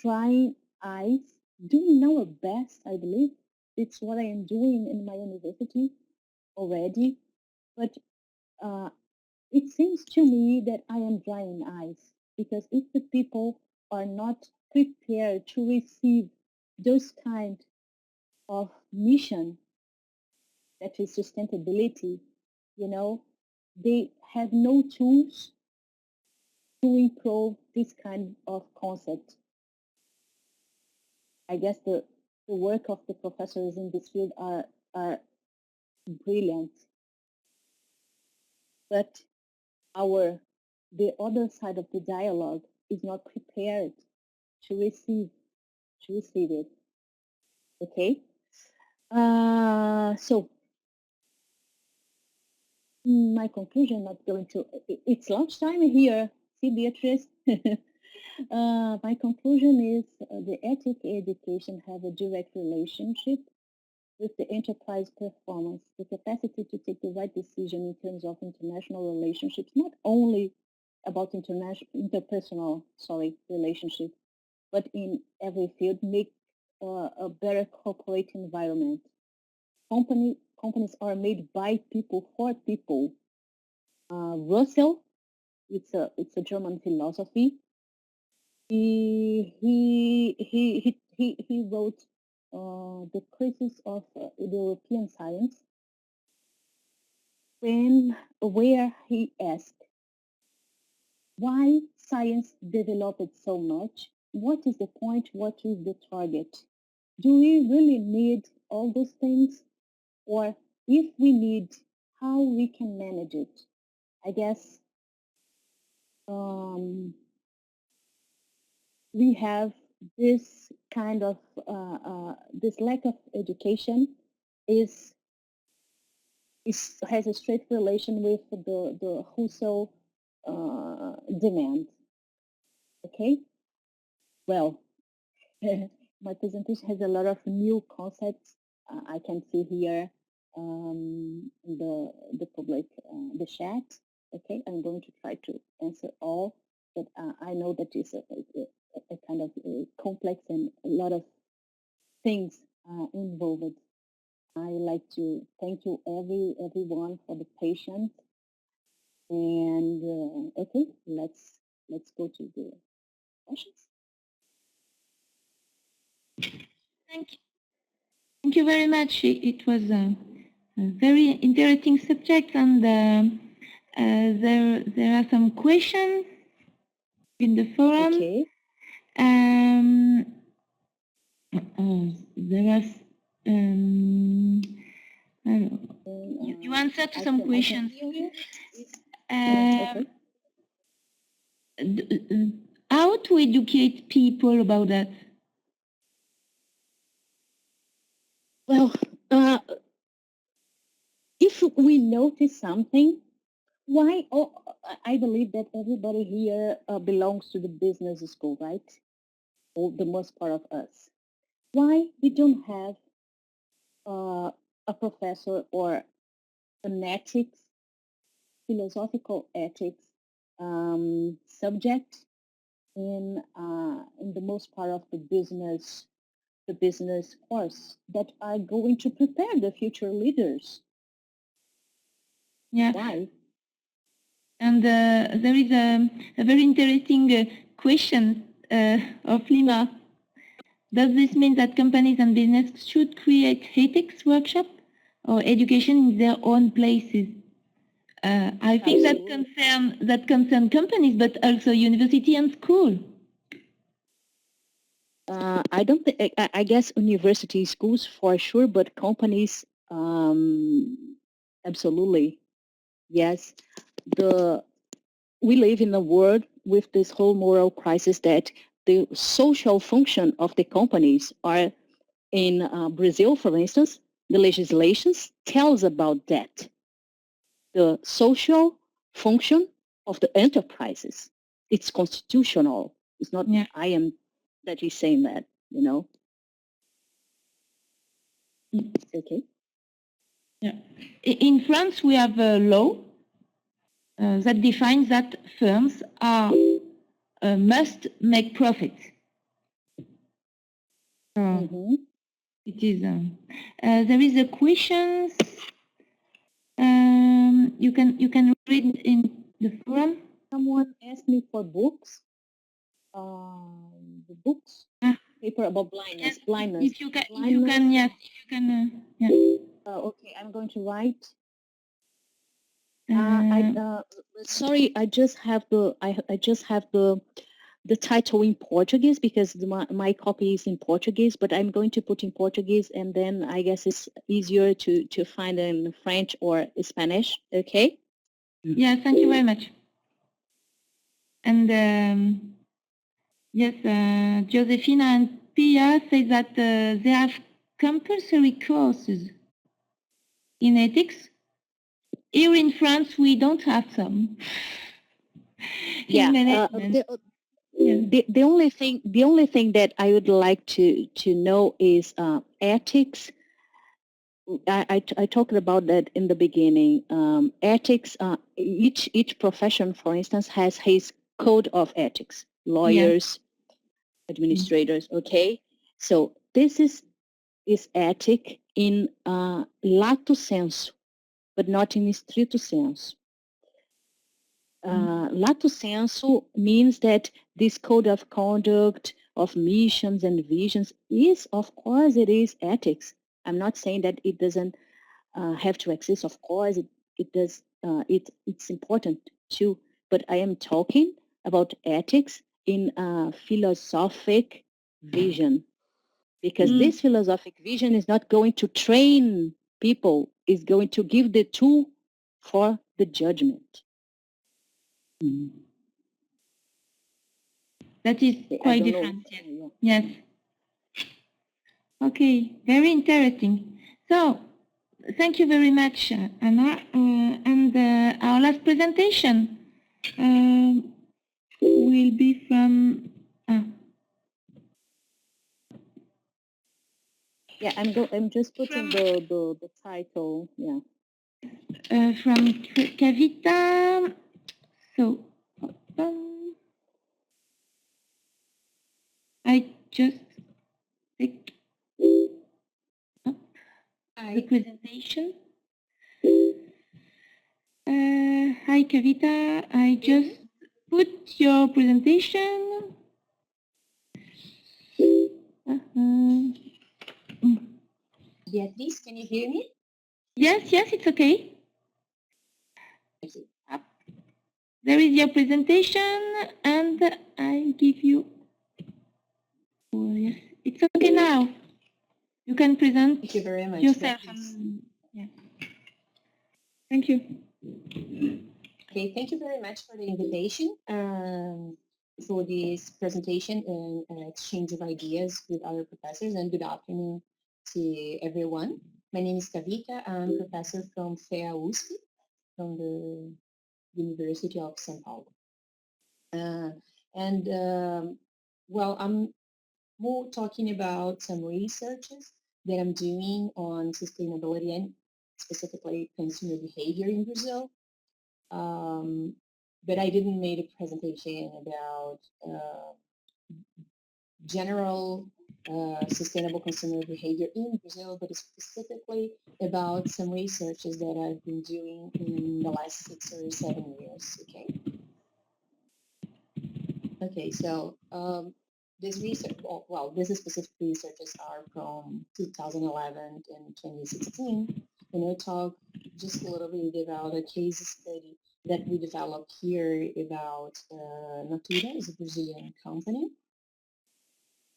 drying eyes, doing our best, I believe. It's what I am doing in my university already, but uh, it seems to me that I am drying eyes because if the people are not prepared to receive those kind of mission that is sustainability, you know, they have no tools to improve this kind of concept. I guess the work of the professors in this field are brilliant, but the other side of the dialogue is not prepared to receive it. Okay. So my conclusion, not going to, it's lunchtime here. See, Beatrice. My conclusion is the ethic education have a direct relationship with the enterprise performance, the capacity to take the right decision in terms of international relationships, not only about interpersonal, relationships, but in every field, make a better corporate environment. Companies are made by people for people. Russell, it's a German philosophy. He wrote the crisis of European science, where he asked why science developed so much. What is the point? What is the target? Do we really need all those things? Or if we need, how we can manage it? I guess we have this kind of, this lack of education has a straight relation with the Husserl demand. Okay, well, my presentation has a lot of new concepts. I can see here the public, the chat. Okay, I'm going to try to answer all, but I know that it's a kind of complex and a lot of things involved. I like to thank you everyone for the patience. And okay, let's go to the questions. Thank you very much. It was a very interesting subject, and there are some questions in the forum. Okay. There was you answered to some questions. Okay. How to educate people about that? Well, if we notice something, why? Oh, I believe that everybody here belongs to the business school, right? Or the most part of us. Why we don't have a professor or an ethics, philosophical ethics subject in the most part of the business course that are going to prepare the future leaders? Yeah. Why? And there is a very interesting question of Lima. Does this mean that companies and business should create ethics workshop or education in their own places? I think that concern companies, but also university and school. I don't think, I guess university schools for sure, but companies, absolutely. Yes. We live in a world with this whole moral crisis that the social function of the companies are in Brazil, for instance, the legislations tells about that. The social function of the enterprises, it's constitutional. It's not I am that is saying that, you know. Okay. Yeah. In France, we have a law that defines that firms are must make profit. It is. There is a question. You can read in the forum. Someone asked me for books. The books, paper about blindness. Blindness. If you can, yes. If you can, yeah. Okay, I'm going to write. Sorry, I just have the title in Portuguese because my copy is in Portuguese, but I'm going to put in Portuguese and then I guess it's easier to find in French or Spanish. Okay? Yeah, thank you very much. And yes, Josephina and Pia say that they have compulsory courses in ethics. Here in France, we don't have some. Yeah. The only thing that I would like to know is ethics. I talked about that in the beginning. Ethics. Each profession, for instance, has his code of ethics. Lawyers, administrators. Okay, so this is ethic in lato sensu, but not in stricto sensu. Lato sensu means that this code of conduct, of missions and visions is, of course, it is ethics. I'm not saying that it doesn't have to exist. Of course, it does. It's important too. But I am talking about ethics in a philosophic vision, because this philosophic vision is not going to train people. It's going to give the tool for the judgment. That is quite different. Yes. Okay, very interesting. So, thank you very much, Anna. And our last presentation will be from... Yeah, I'm just putting the title. Yeah. From Kavita. So, I just pick up the presentation. Hi, Kavita. I just put your presentation. Beatrice, can you hear me? Yes, it's okay. There is your presentation, and I give you... Oh, yes, it's okay now. You can present Thank you very much, yourself. Yeah. Thank you. Okay, thank you very much for the invitation for this presentation and exchange of ideas with other professors, and good afternoon to everyone. My name is Kavita. I'm a professor from FEA USP, from the University of São Paulo. Well, I'm more talking about some researches that I'm doing on sustainability and specifically consumer behavior in Brazil. But I didn't make a presentation about general sustainable consumer behavior in Brazil, but specifically about some researches that I've been doing in the last 6 or 7 years. Okay, so This research, well, this specific researches are from 2011 and 2016, and we'll talk just a little bit about a case study that we developed here about Natura, is a Brazilian company,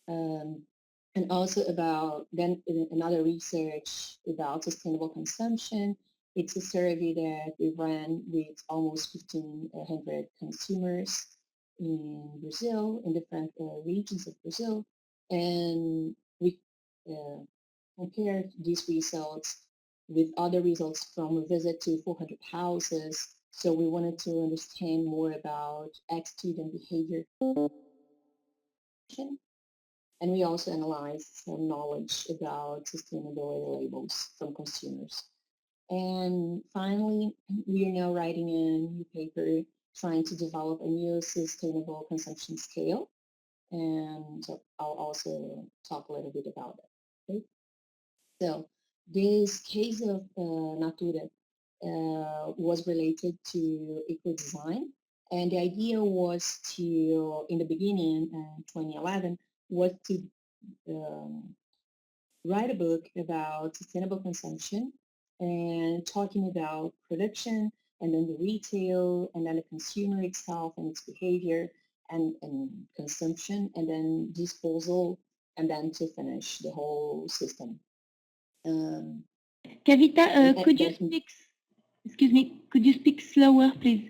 and also about then another research about sustainable consumption. It's a survey that we ran with almost 1,500 consumers in Brazil, in different regions of Brazil, and we uh, compared these results with other results from a visit to 400 houses. So we wanted to understand more about attitude and behavior, and we also analyzed some knowledge about sustainability labels from consumers. And finally, we are now writing a new paper trying to develop a new sustainable consumption scale. And so I'll also talk a little bit about that. Okay? So this case of Natura was related to eco-design. And the idea was to, in the beginning, 2011, was to um, write a book about sustainable consumption and talking about production and then the retail and then the consumer itself and its behavior and consumption and then disposal and then to finish the whole system. Kavita, could you speak, excuse me, could you speak slower, please?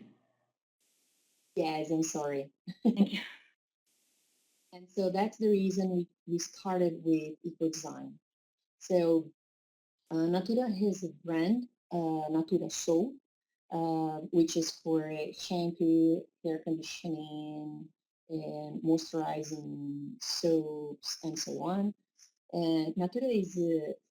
Yes, I'm sorry. Thank you. And so that's the reason we started with eco-design. So Natura has a brand, Natura Soul, which is for shampoo, hair conditioning, and moisturizing soaps, and so on. And Natura is,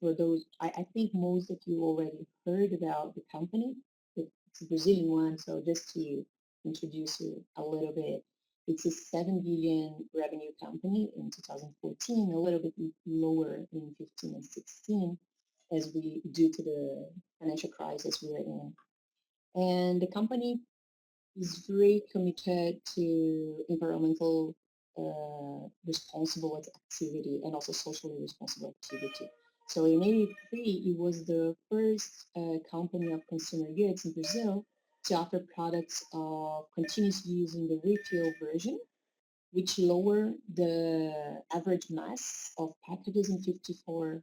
for those, I think most of you already heard about the company. It's a Brazilian one, so just to introduce you a little bit, it's a 7 billion revenue company in 2014, a little bit lower in 15 and 16, as we due to the financial crisis we are in. And the company is very committed to environmental responsible activity and also socially responsible activity. So in 83, it was the first company of consumer goods in Brazil to offer products of continuous use in the refill version, which lower the average mass of packages in 54%.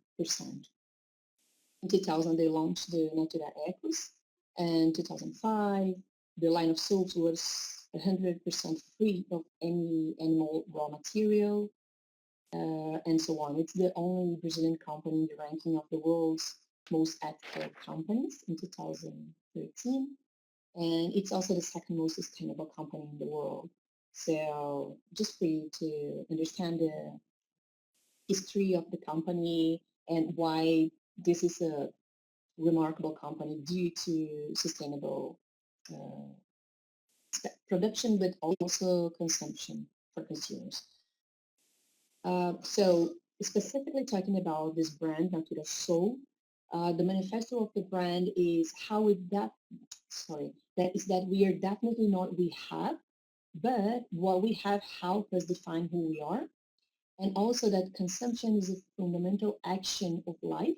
In 2000, they launched the Natura Ecos, and 2005, the line of soaps was 100% free of any animal raw material, and so on. It's the only Brazilian company in the ranking of the world's most ethical companies in 2013, and it's also the second most sustainable company in the world. So just for you to understand the history of the company and why this is a remarkable company due to sustainable production, but also consumption for consumers. So specifically talking about this brand, Natura Soul, the manifesto of the brand is how it that we are definitely not we have, but what we have help us define who we are, and also that consumption is a fundamental action of life,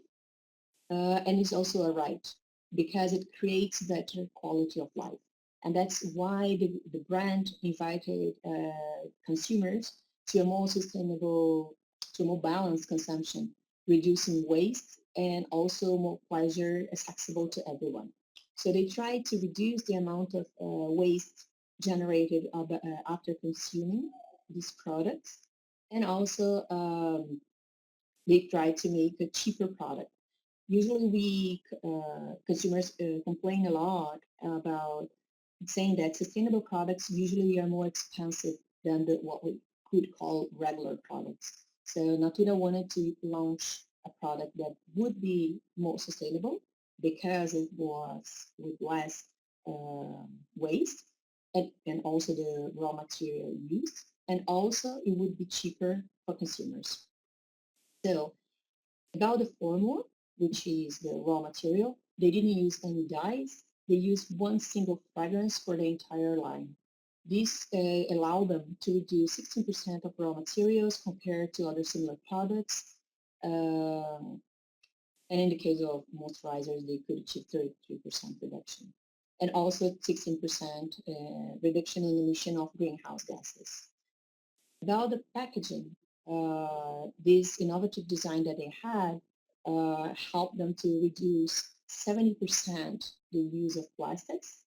and it's also a right because it creates better quality of life. And that's why the brand invited consumers to a more sustainable, to a more balanced consumption, reducing waste and also more pleasure accessible to everyone. So they try to reduce the amount of waste generated after consuming these products. And also they try to make a cheaper product. Usually we consumers complain a lot about saying that sustainable products usually are more expensive than what we could call regular products. So Natura wanted to launch a product that would be more sustainable because it was with less waste and also the raw material used, and also it would be cheaper for consumers. So about the formula, which is the raw material, they didn't use any dyes. They used one single fragrance for the entire line. This allowed them to reduce 16% of raw materials compared to other similar products. And in the case of moisturizers, they could achieve 33% reduction. And also 16% reduction in emission of greenhouse gases. About the packaging, this innovative design that they had helped them to reduce 70% the use of plastics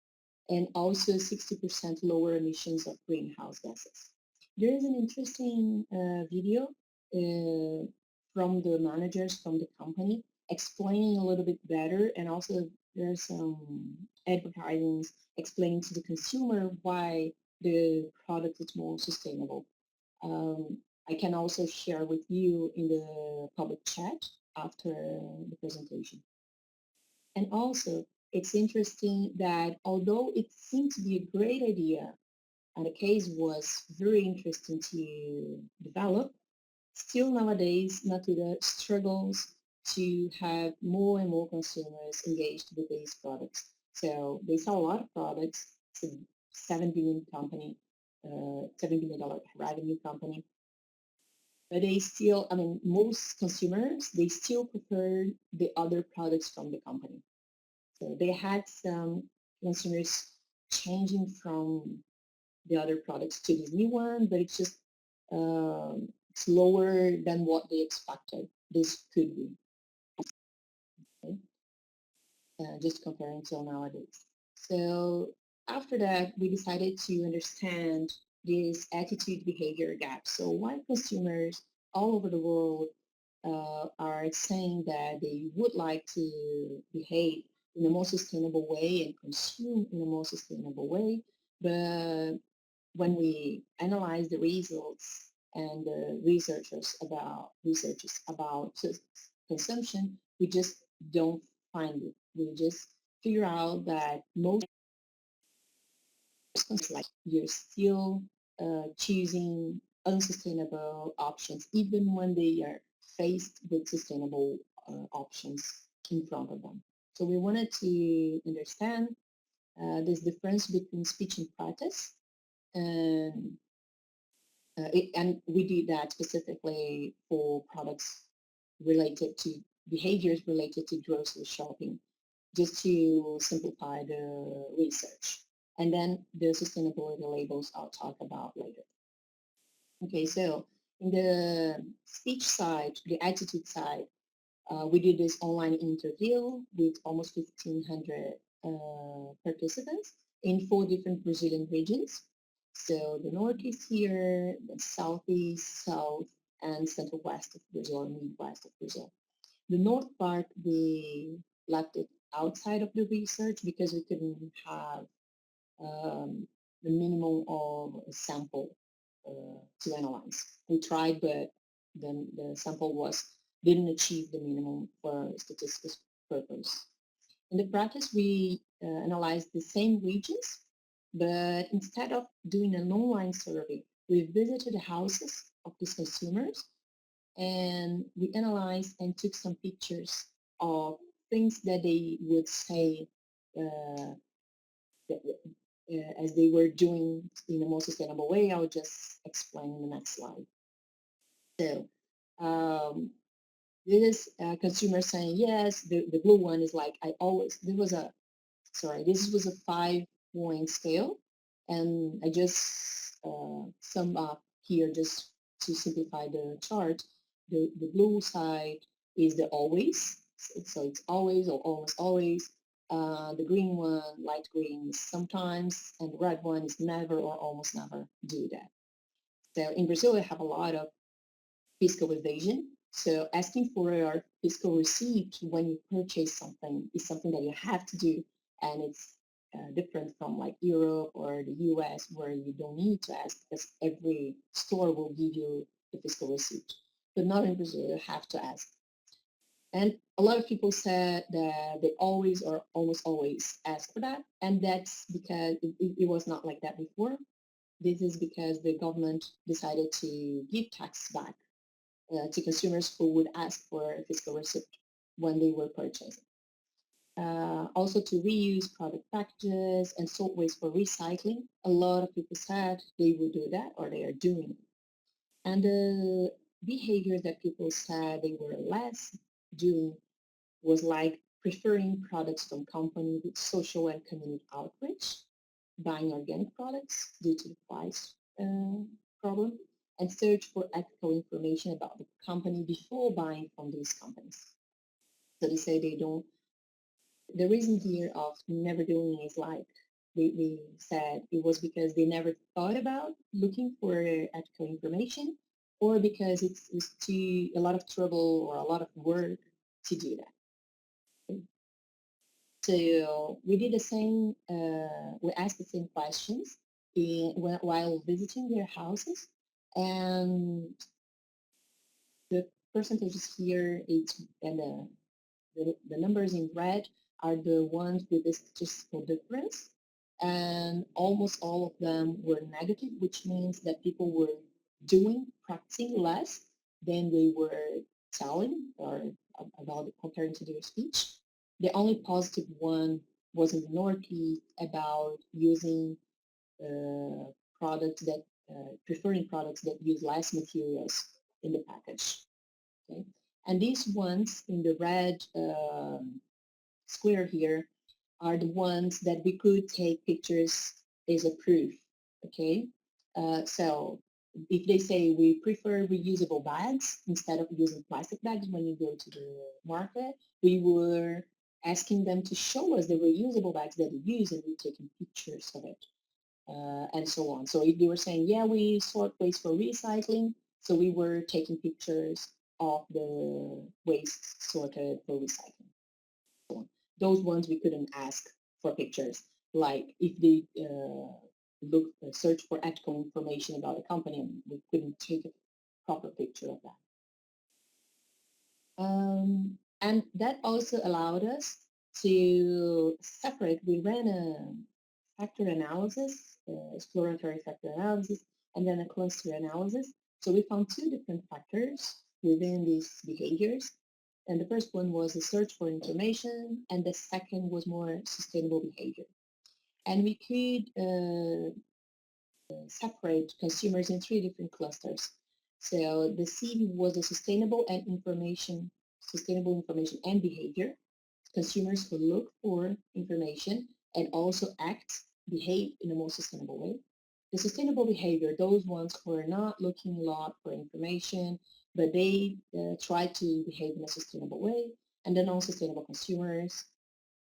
and also 60% lower emissions of greenhouse gases. There is an interesting video from the managers from the company explaining a little bit better, and also there's some advertising explaining to the consumer why the product is more sustainable. I can also share with you in the public chat after the presentation. And also, it's interesting that although it seemed to be a great idea and the case was very interesting to develop, still nowadays Natura struggles to have more and more consumers engaged with these products. So they sell a lot of products. It's a $7 billion company, $7 billion revenue company. But they still, I mean, most consumers, they still prefer the other products from the company. So they had some consumers changing from the other products to this new one, but it's just it's lower than what they expected this could be. Okay? Just comparing to nowadays. So after that, we decided to understand this attitude behavior gap. So why consumers all over the world are saying that they would like to behave in a more sustainable way and consume in a more sustainable way, but when we analyze the results and the researches about consumption, we just don't find it. We just figure out that most like you're still choosing unsustainable options, even when they are faced with sustainable options in front of them. So we wanted to understand this difference between speech and practice, and and we did that specifically for products related to behaviors related to grocery shopping, just to simplify the research. And then the sustainability labels I'll talk about later. Okay, so in the speech side, the attitude side, we did this online interview with almost 1,500 participants in 4 different Brazilian regions. So the Northeast here, the Southeast, South, and Central West of Brazil, and Midwest of Brazil. The North part, we left it outside of the research because we couldn't have the minimum of a sample to analyze. We tried, but then the sample didn't achieve the minimum for statistical purpose. In the practice, we analyzed the same regions, but instead of doing an online survey, we visited the houses of these consumers and we analyzed and took some pictures of things that they would say as they were doing in a more sustainable way. I'll just explain in the next slide. So this is a consumer saying, yes, the blue one is like, this was a 5-point scale. And I just sum up here just to simplify the chart. The blue side is the always, so it's always or almost always. The green one, light green, is sometimes, and the red one is never or almost never do that. So in Brazil, we have a lot of fiscal evasion. So asking for a fiscal receipt when you purchase something is something that you have to do, and it's different from like Europe or the US, where you don't need to ask because every store will give you the fiscal receipt. But not in Brazil, you have to ask. And a lot of people said that they always or almost always ask for that, and that's because it was not like that before. This is because the government decided to give tax back to consumers who would ask for a fiscal receipt when they were purchasing. Also to reuse product packages and sort waste for recycling. A lot of people said they would do that or they are doing it. And the behaviors that people said they were less doing was like preferring products from companies with social and community outreach, buying organic products due to the price problem, and search for ethical information about the company before buying from these companies. So they say they don't. The reason here of never doing is like they said it was because they never thought about looking for ethical information, or because it's too a lot of trouble or a lot of work to do that. So we did the same, we asked the same questions while visiting their houses, and the percentages here, the numbers in red are the ones with the statistical difference, and almost all of them were negative, which means that people were practicing less than they were telling or about comparing to their speech. The only positive one was in the Northeast about using products that preferring products that use less materials in the package. Okay, and these ones in the red square here are the ones that we could take pictures as a proof. Okay, so if they say we prefer reusable bags instead of using plastic bags when you go to the market, we were asking them to show us the reusable bags that they use, and we're taking pictures of it, and so on. So if they were saying, yeah, we sort waste for recycling, so we were taking pictures of the waste sorted for recycling. So those ones we couldn't ask for pictures. Like if they search for ethical information about a company, we couldn't take a proper picture of that. And that also allowed us to separate. We ran a factor analysis, exploratory factor analysis, and then a cluster analysis. So we found two different factors within these behaviors. And the first one was the search for information, and the second was more sustainable behavior. And we could separate consumers in three different clusters. So the C was the sustainable information and behavior. Consumers who look for information and also behave in a more sustainable way. The sustainable behavior, those ones who are not looking a lot for information, but they try to behave in a sustainable way. And the non-sustainable consumers,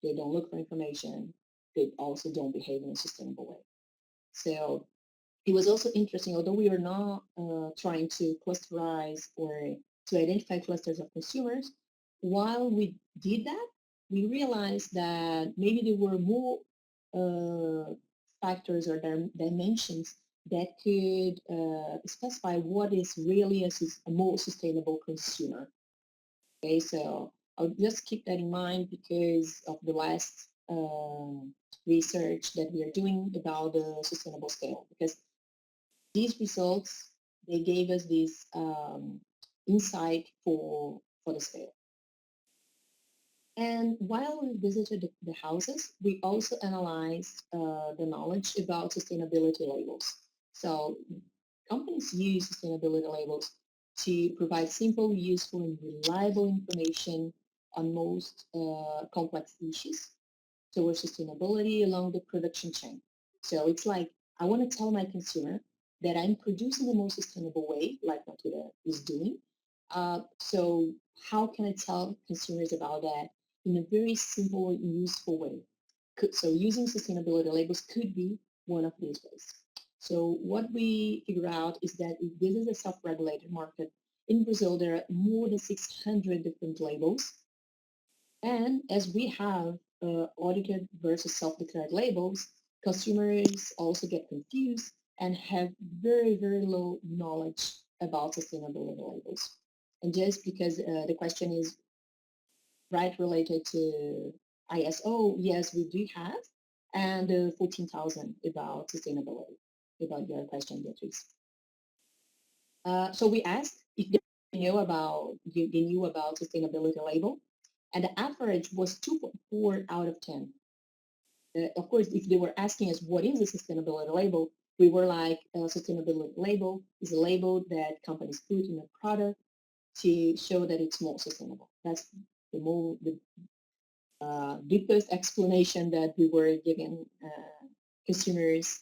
they don't look for information, they also don't behave in a sustainable way. So it was also interesting, although we are not trying to clusterize or to identify clusters of consumers, while we did that, we realized that maybe there were more factors or dimensions that could specify what is really a more sustainable consumer. Okay, so I'll just keep that in mind because of the last research that we are doing about the sustainable scale, because these results, they gave us this insight for the scale. And while we visited the houses, we also analyzed the knowledge about sustainability labels. So companies use sustainability labels to provide simple, useful, and reliable information on most complex issues towards sustainability along the production chain. So it's like, I want to tell my consumer that I'm producing the most sustainable way, like Natura is doing. So how can I tell consumers about that in a very simple and useful way? So using sustainability labels could be one of these ways. So what we figure out is that if this is a self-regulated market, in Brazil, there are more than 600 different labels. And as we have audited versus self-declared labels, consumers also get confused and have very, very low knowledge about sustainability labels. And just because the question is right related to ISO, yes, we do have, and 14,000 about sustainability, about your question, Beatrice. So we asked if they knew about sustainability label, and the average was 2.4 out of 10. Of course, if they were asking us what is a sustainability label, we were like, a sustainability label is a label that companies put in a product to show that it's more sustainable. That's the deepest explanation that we were giving consumers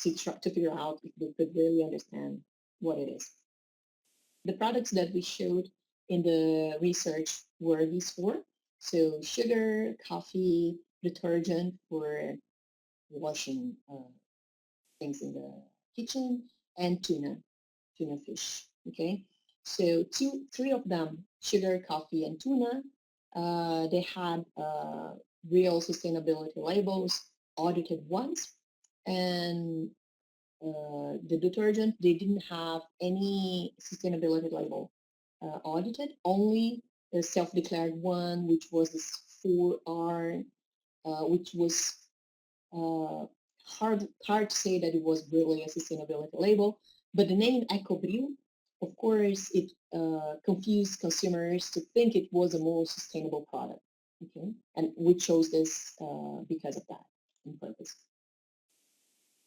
to try to figure out if they could really understand what it is. The products that we showed in the research were these four. So sugar, coffee, detergent for washing things in the kitchen, and tuna fish. Okay, so three of them, sugar, coffee, and tuna, they had real sustainability labels, audited ones, and the detergent, they didn't have any sustainability label audited, only the self-declared one, which was this 4R, which was uh, hard to say that it was really a sustainability label, but the name Ecobril, of course, it confused consumers to think it was a more sustainable product. Okay, and we chose this because of that in purpose.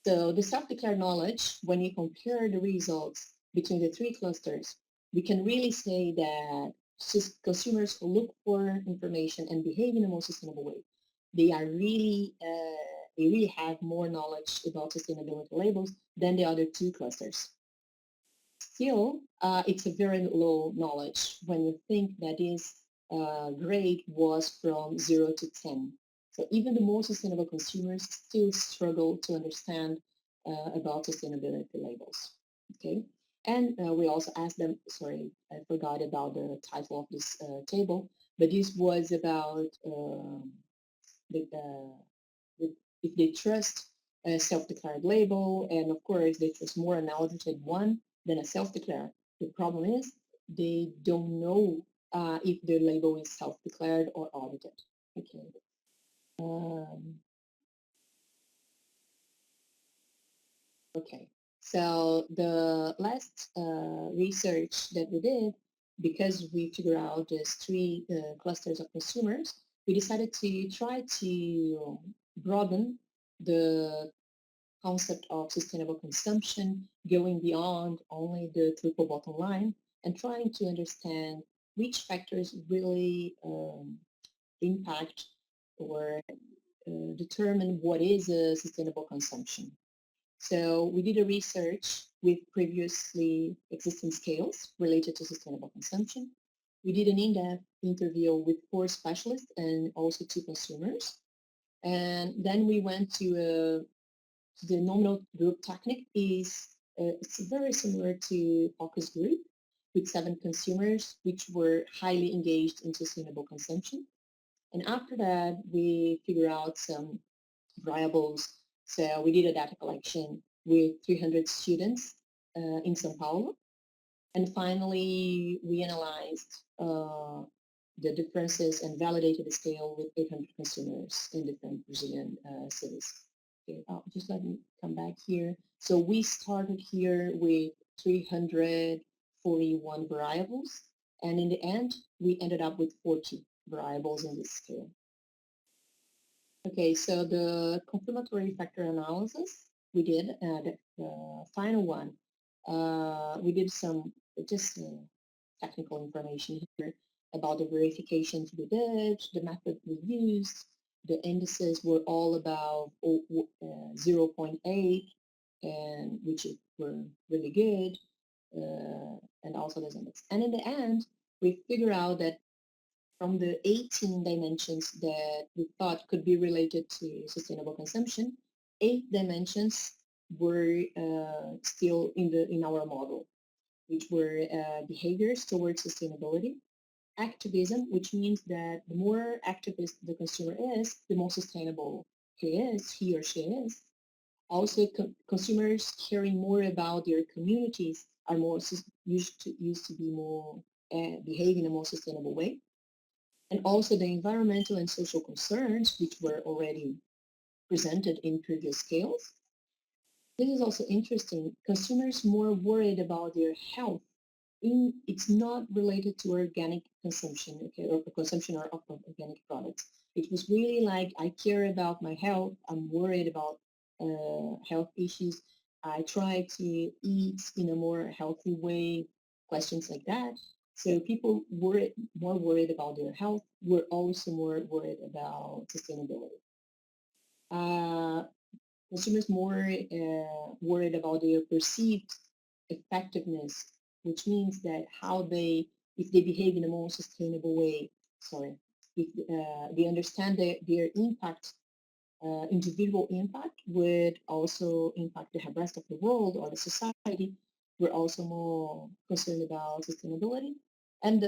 So the self-declared knowledge, when you compare the results between the three clusters, we can really say that consumers who look for information and behave in a more sustainable way, they are really, they really have more knowledge about sustainability labels than the other two clusters. Still, it's a very low knowledge when you think that this grade was from 0 to 10. So even the more sustainable consumers still struggle to understand about sustainability labels. Okay, and we also asked them. Sorry, I forgot about the title of this table, but this was about the, if they trust a self-declared label, and of course they trust more an audited one than a self-declared. The problem is they don't know if the label is self-declared or audited. Okay. Okay. So the last research that we did, because we figured out these three clusters of consumers, we decided to try to broaden the concept of sustainable consumption, going beyond only the triple bottom line and trying to understand which factors really impact or determine what is a sustainable consumption. So we did a research with previously existing scales related to sustainable consumption. We did an in-depth interview with 4 specialists and also 2 consumers. And then we went to the nominal group technique is it's very similar to focus group with 7 consumers which were highly engaged in sustainable consumption. And after that, we figure out some variables. So we did a data collection with 300 students in São Paulo. And finally, we analyzed the differences and validated the scale with 800 consumers in different Brazilian cities. Okay, just let me come back here. So we started here with 341 variables, and in the end, we ended up with 40 variables in this scale. Okay, so the confirmatory factor analysis we did, the final one, we did some just technical information here about the verifications we did, the method we used. The indices were all about 0.8, and which were really good, and also those index. And in the end, we figure out that from the 18 dimensions that we thought could be related to sustainable consumption, 8 dimensions were still in our model, which were behaviors towards sustainability, activism, which means that the more activist the consumer is, the more sustainable he or she is. Also, consumers caring more about their communities are more used to be more behave in a more sustainable way. And also the environmental and social concerns, which were already presented in previous scales. This is also interesting. Consumers more worried about their health it's not related to organic consumption, okay, or consumption of organic products. It was really like, I care about my health. I'm worried about health issues. I try to eat in a more healthy way. Questions like that. So people were more worried about their health. Were also more worried about sustainability. Consumers more worried about their perceived effectiveness, which means that how they, if they behave in a more sustainable way, sorry, if they understand their impact, individual impact would also impact the rest of the world or the society. We're also more concerned about sustainability. And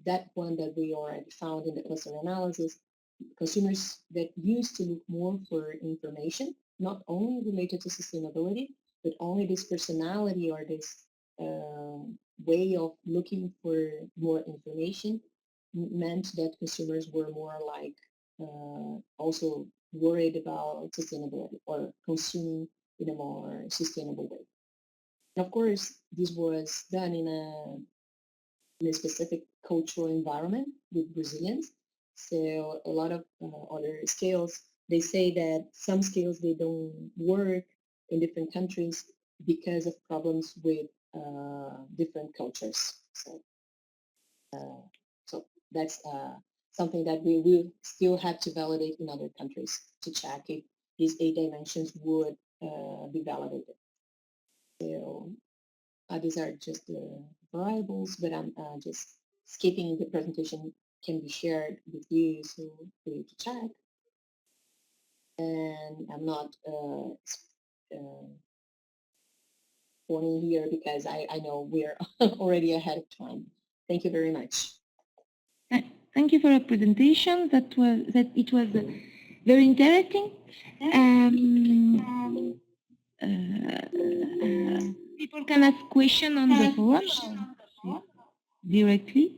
that one that we already found in the cluster analysis, consumers that used to look more for information, not only related to sustainability, but only this personality or this way of looking for more information meant that consumers were more like also worried about sustainability or consuming in a more sustainable way. And of course, this was done in a specific cultural environment with Brazilians. So a lot of other scales, they say that some scales, they don't work in different countries because of problems with different cultures. So that's something that we will still have to validate in other countries to check if these 8 dimensions would be validated. So these are just the variables, but I'm just skipping the presentation can be shared with you so for you to check. And I'm not pointing here because I know we're already ahead of time. Thank you very much. Thank you for your presentation. It was very interesting. People can ask questions on the forum directly.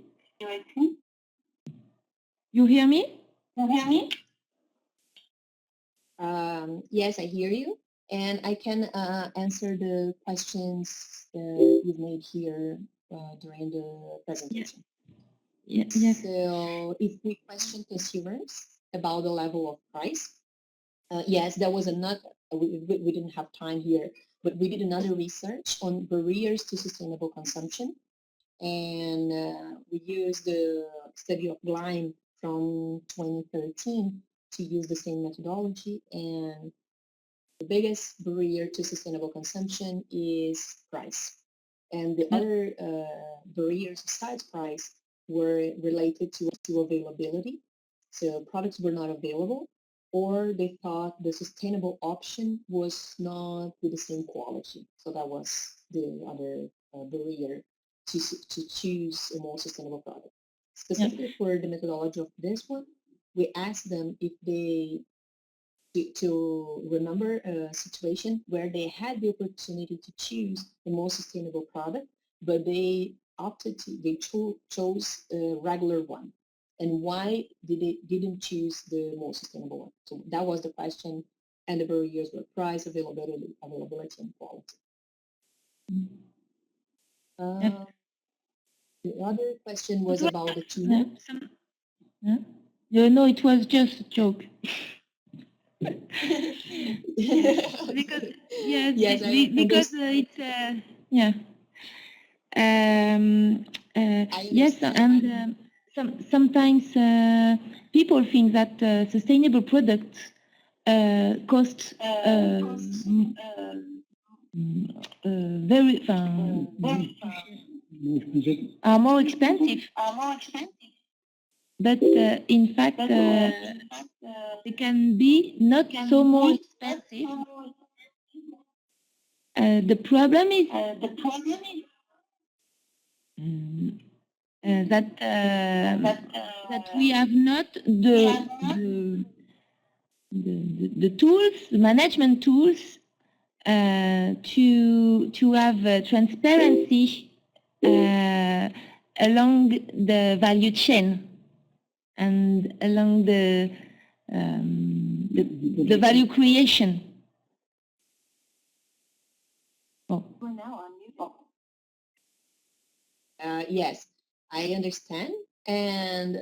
You hear me? Yes, I hear you. And I can answer the questions that you've made here during the presentation. Yes. So if we question consumers about the level of price, yes, there was another, we didn't have time here, but we did another research on barriers to sustainable consumption. And we used the study of Gleim from 2013 to use the same methodology. And the biggest barrier to sustainable consumption is price. And the other barriers besides price were related to availability. So products were not available, or they thought the sustainable option was not with the same quality. So that was the other barrier to choose a more sustainable product. Specifically for the methodology of this one, we asked them if they to remember a situation where they had the opportunity to choose the most sustainable product, but they chose a regular one. And why didn't choose the most sustainable one? So that was the question, and the barriers were price, availability, and quality. The other question was about the tuna. No, it was just a joke. Because yes, because it's yeah. Yes, and sometimes people think that sustainable products cost very are more expensive. But in fact, they can be not so more expensive. The problem is that we have not the tools, the management tools, to have transparency along the value chain and along the value creation. Oh. Yes, I understand. And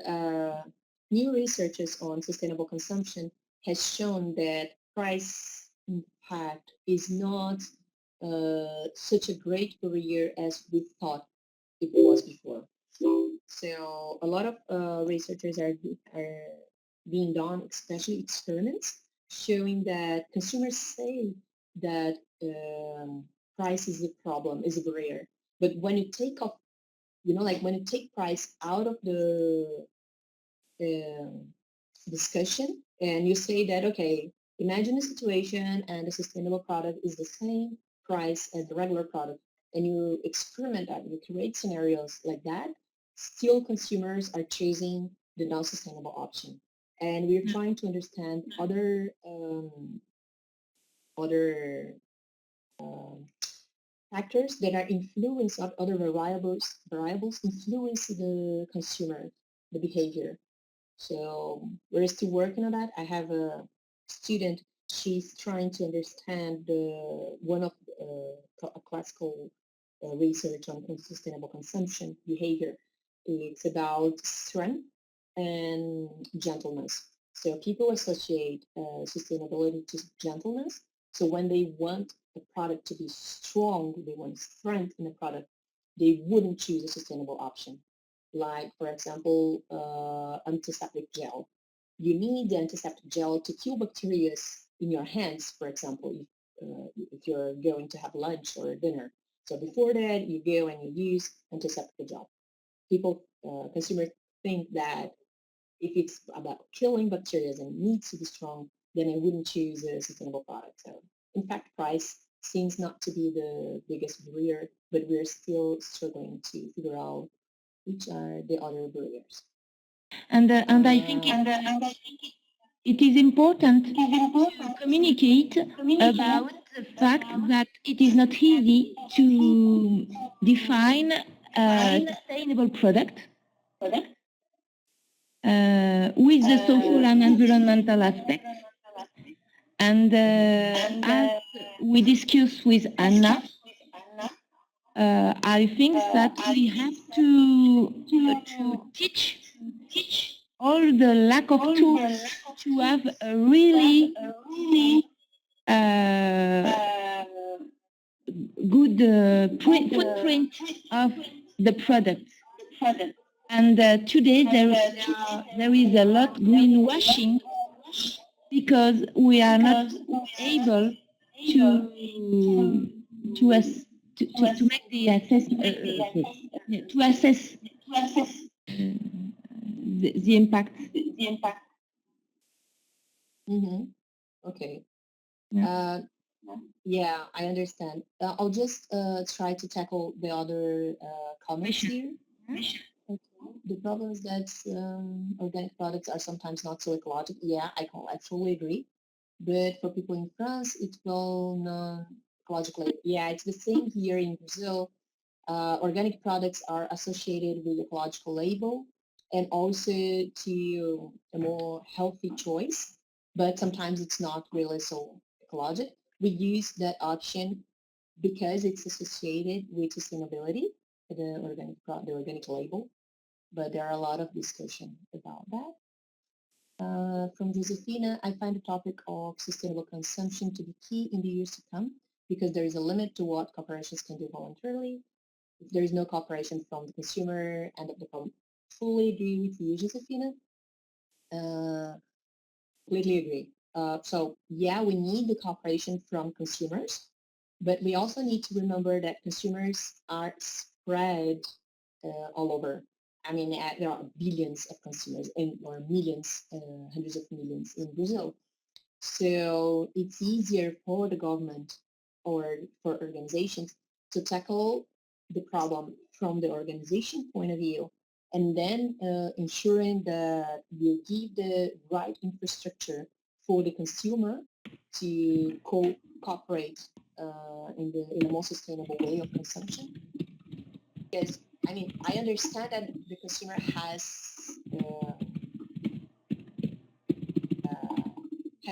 new researches on sustainable consumption has shown that price impact is not such a great barrier as we thought it was before. So a lot of researchers are being done, especially experiments, showing that consumers say that price is a problem, is a barrier. But when you take off, like when you take price out of the um discussion and you say that, okay, imagine a situation and the sustainable product is the same price as the regular product, and you experiment that, you create scenarios like that, still consumers are choosing the non-sustainable option. And we're trying to understand other um, factors that are influence of other variables influence the consumer, the behavior. So we're still working on that. I have a student, she's trying to understand one of a classical research on sustainable consumption behavior. It's about strength and gentleness. So people associate sustainability to gentleness. So when they want a product to be strong, they want strength in the product, they wouldn't choose a sustainable option. Like, for example, antiseptic gel. You need the antiseptic gel to kill bacteria in your hands, for example, if you're going to have lunch or dinner. So before that, you go and you use antiseptic gel. People, consumers think that if it's about killing bacteria and needs to be strong, then I wouldn't choose a sustainable product. So in fact, price seems not to be the biggest barrier, but we're still struggling to figure out which are the other barriers. And I think it is important to communicate about the fact that it is not easy to define a sustainable product with the social and environmental aspects. And as we discussed with Anna, I think that we have to teach all the lack of tools to have a really good footprint of the product. And today there is a lot greenwashing because we are not able to to us to make the to assess the impact. Mm-hmm. Okay. Yeah. Yeah, I understand. I'll just try to tackle the other comments here. Okay. The problem is that organic products are sometimes not so ecological. Yeah, I fully agree. But for people in France, it's well known ecologically. Yeah, it's the same here in Brazil. Organic products are associated with ecological label and also to a more healthy choice, but sometimes it's not really so ecologic. We use that option because it's associated with sustainability, the organic label, but there are a lot of discussion about that. From Josefina, I find the topic of sustainable consumption to be key in the years to come because there is a limit to what corporations can do voluntarily. If there is no cooperation from the consumer and of the problem. Fully agree with you, Josefina. Completely agree. So yeah, we need the cooperation from consumers, but we also need to remember that consumers are spread all over. I mean, there are billions of consumers or millions, hundreds of millions in Brazil. So it's easier for the government or for organizations to tackle the problem from the organization point of view and then ensuring that you give the right infrastructure for the consumer to cooperate in a more sustainable way of consumption. Because, I mean, I understand that the consumer has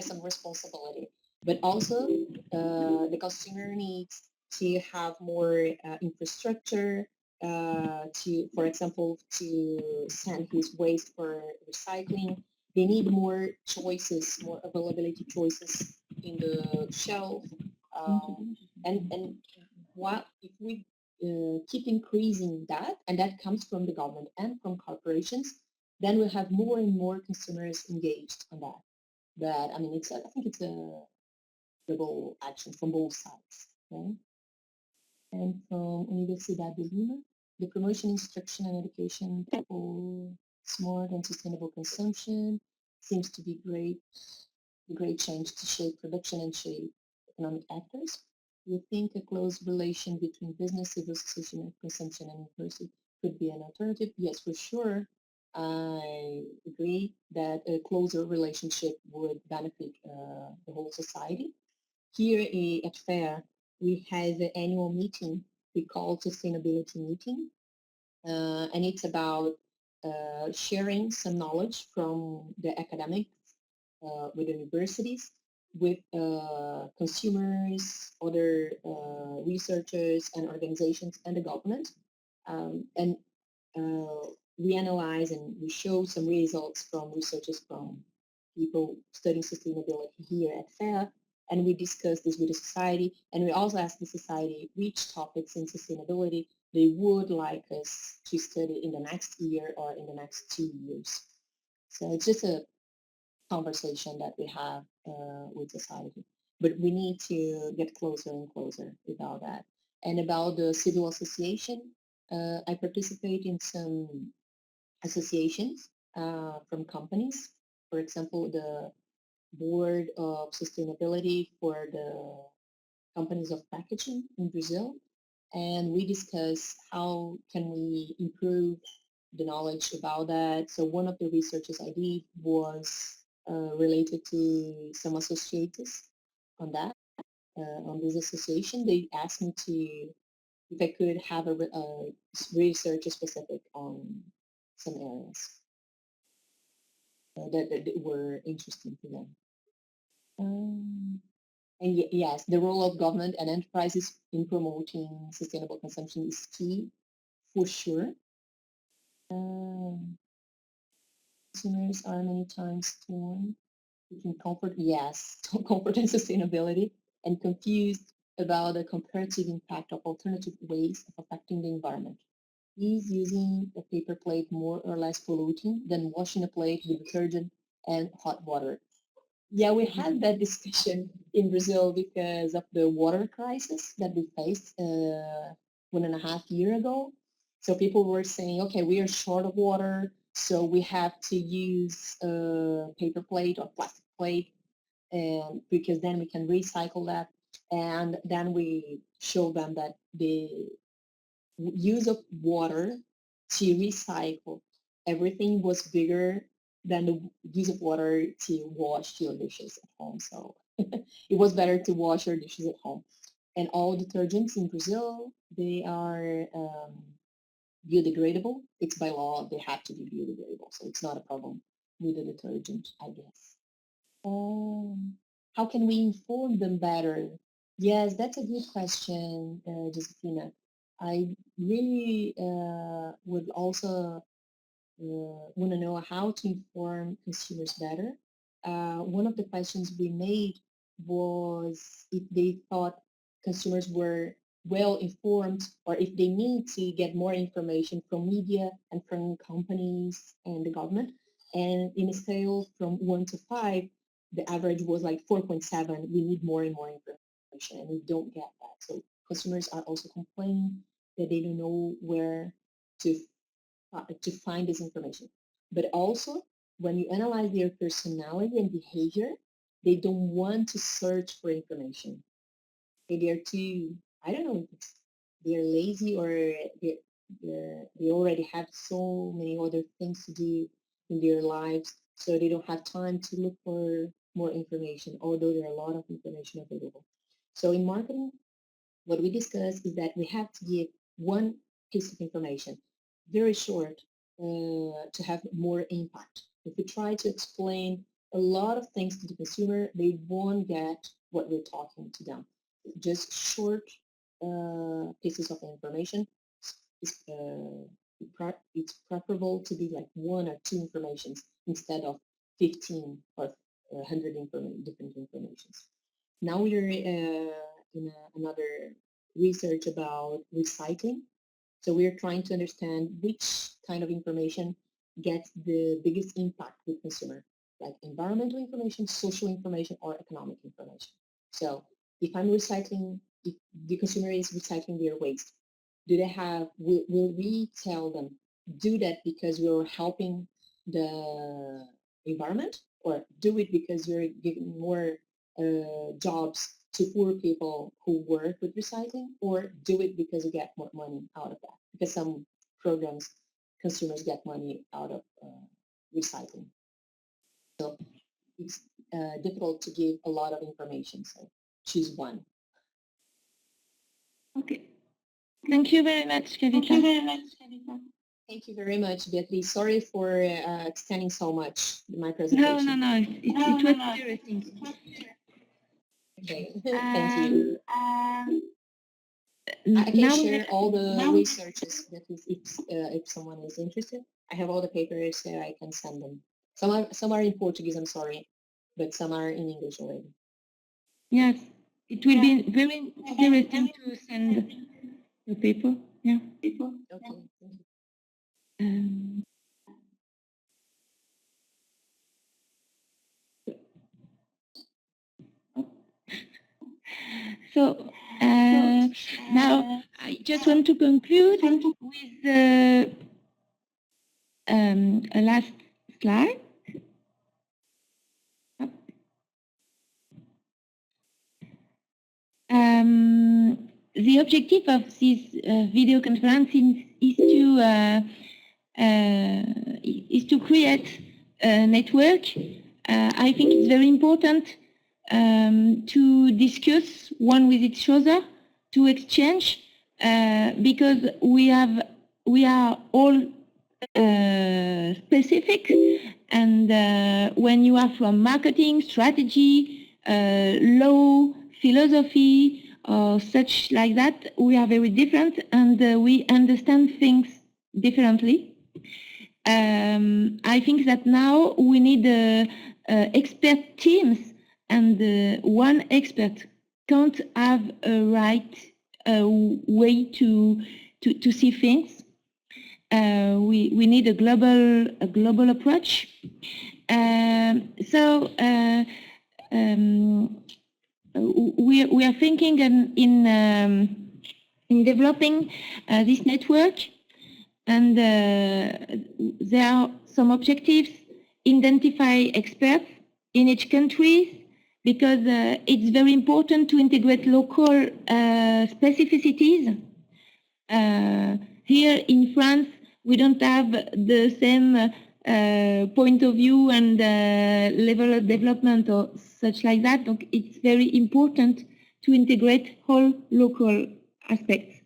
some responsibility, but also the consumer needs to have more infrastructure to, for example, to send his waste for recycling. They need more choices, more availability choices in the shelf. And what if we keep increasing that, and that comes from the government and from corporations, then we'll have more and more consumers engaged on that. But I mean, I think it's a double action from both sides. Okay? And from Universidad de Lima, the promotion, instruction, and education for smart and sustainable consumption seems to be a great change to shape production and shape economic actors. You think a close relation between business, civil society, and consumption and university could be an alternative? Yes, for sure. I agree that a closer relationship would benefit the whole society. Here at FAIR, we have an annual meeting we call sustainability meeting, and it's about sharing some knowledge from the academics with universities, with consumers, other researchers and organizations, and the government. And we analyze and we show some results from researchers from people studying sustainability here at FAIR, and we discuss this with the society, and we also ask the society which topics in sustainability they would like us to study in the next year or in the next 2 years. So it's just a conversation that we have with society, but we need to get closer and closer about that. And about the civil association, I participate in some associations from companies. For example, the board of sustainability for the companies of packaging in Brazil. And we discuss how can we improve the knowledge about that. So one of the researches I did was related to some associates on that, on this association. They asked me to if I could have a research specific on some areas that were interesting to them. And yes, the role of government and enterprises in promoting sustainable consumption is key, for sure. Consumers are many times torn between comfort, yes, comfort and sustainability, and confused about the comparative impact of alternative ways of affecting the environment. Is using a paper plate more or less polluting than washing a plate with detergent and hot water? Yeah, we had that discussion in Brazil because of the water crisis that we faced 1.5 years ago. So people were saying, okay, we are short of water, so we have to use a paper plate or plastic plate, and because then we can recycle that. And then we show them that the use of water to recycle everything was bigger than the use of water to wash your dishes at home. So it was better to wash your dishes at home. And all detergents in Brazil, they are biodegradable. It's by law, they have to be biodegradable. So it's not a problem with the detergent, I guess. How can we inform them better? Yes, that's a good question, Josefina. I really would also want to know how to inform consumers better. One of the questions we made was if they thought consumers were well informed or if they need to get more information from media and from companies and the government. And in a scale from 1 to 5, the average was like 4.7. We need more and more information, and we don't get that. So consumers are also complaining that they don't know where to find this information. But also, when you analyze their personality and behavior, they don't want to search for information. They're too, I don't know, if they're lazy or they already have so many other things to do in their lives, so they don't have time to look for more information, although there are a lot of information available. So in marketing, what we discussed is that we have to give one piece of information, very short, to have more impact. If we try to explain a lot of things to the consumer, they won't get what we're talking to them. Just short pieces of information it's preferable to be like 1 or 2 informations instead of 15 or 100 different informations. Now we're in another research about recycling. So we're trying to understand which kind of information gets the biggest impact with consumer, like environmental information, social information, or economic information. So if if the consumer is recycling their waste, do they have, will we tell them, do that because we're helping the environment, or do it because we're giving more jobs to poor people who work with recycling, or do it because we get more money out of that? Because some programs, consumers get money out of recycling. So it's difficult to give a lot of information, so choose one. Okay. Thank you very much, Kavita. Thank you very much, Beatriz. Sorry for extending so much my presentation. No. It was interesting. Okay, thank you. I can Now share all the researches that if someone is interested. I have all the papers there. I can send them. Some are in Portuguese. I'm sorry, but some are in English already. Yes, it will be very interesting to send the paper. Yeah. Okay. Thank you. So now I just want to conclude with a last slide. The objective of this video conference is to create a network. I think it's very important to discuss one with each other, to exchange, because we are all specific, and when you are from marketing, strategy, law, philosophy, or such like that, we are very different, and we understand things differently. I think that now we need expert teams, and one expert can't have a right way to see things. We need a global approach. We are thinking in developing this network, and there are some objectives. Identify experts in each country, because it's very important to integrate local specificities. Here in France, we don't have the same point of view and level of development or such like that. So it's very important to integrate all local aspects.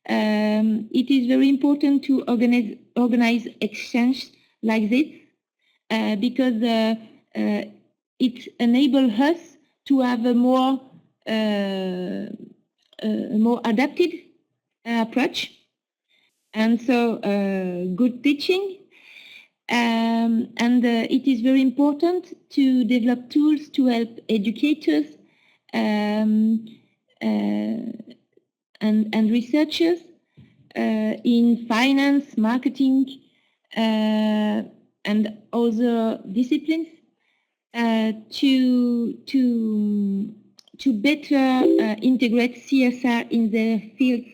It is very important to organize exchange like this, because it enables us to have a more adapted approach, and so good teaching. And it is very important to develop tools to help educators and researchers in finance, marketing, and other disciplines to better integrate CSR in their fields,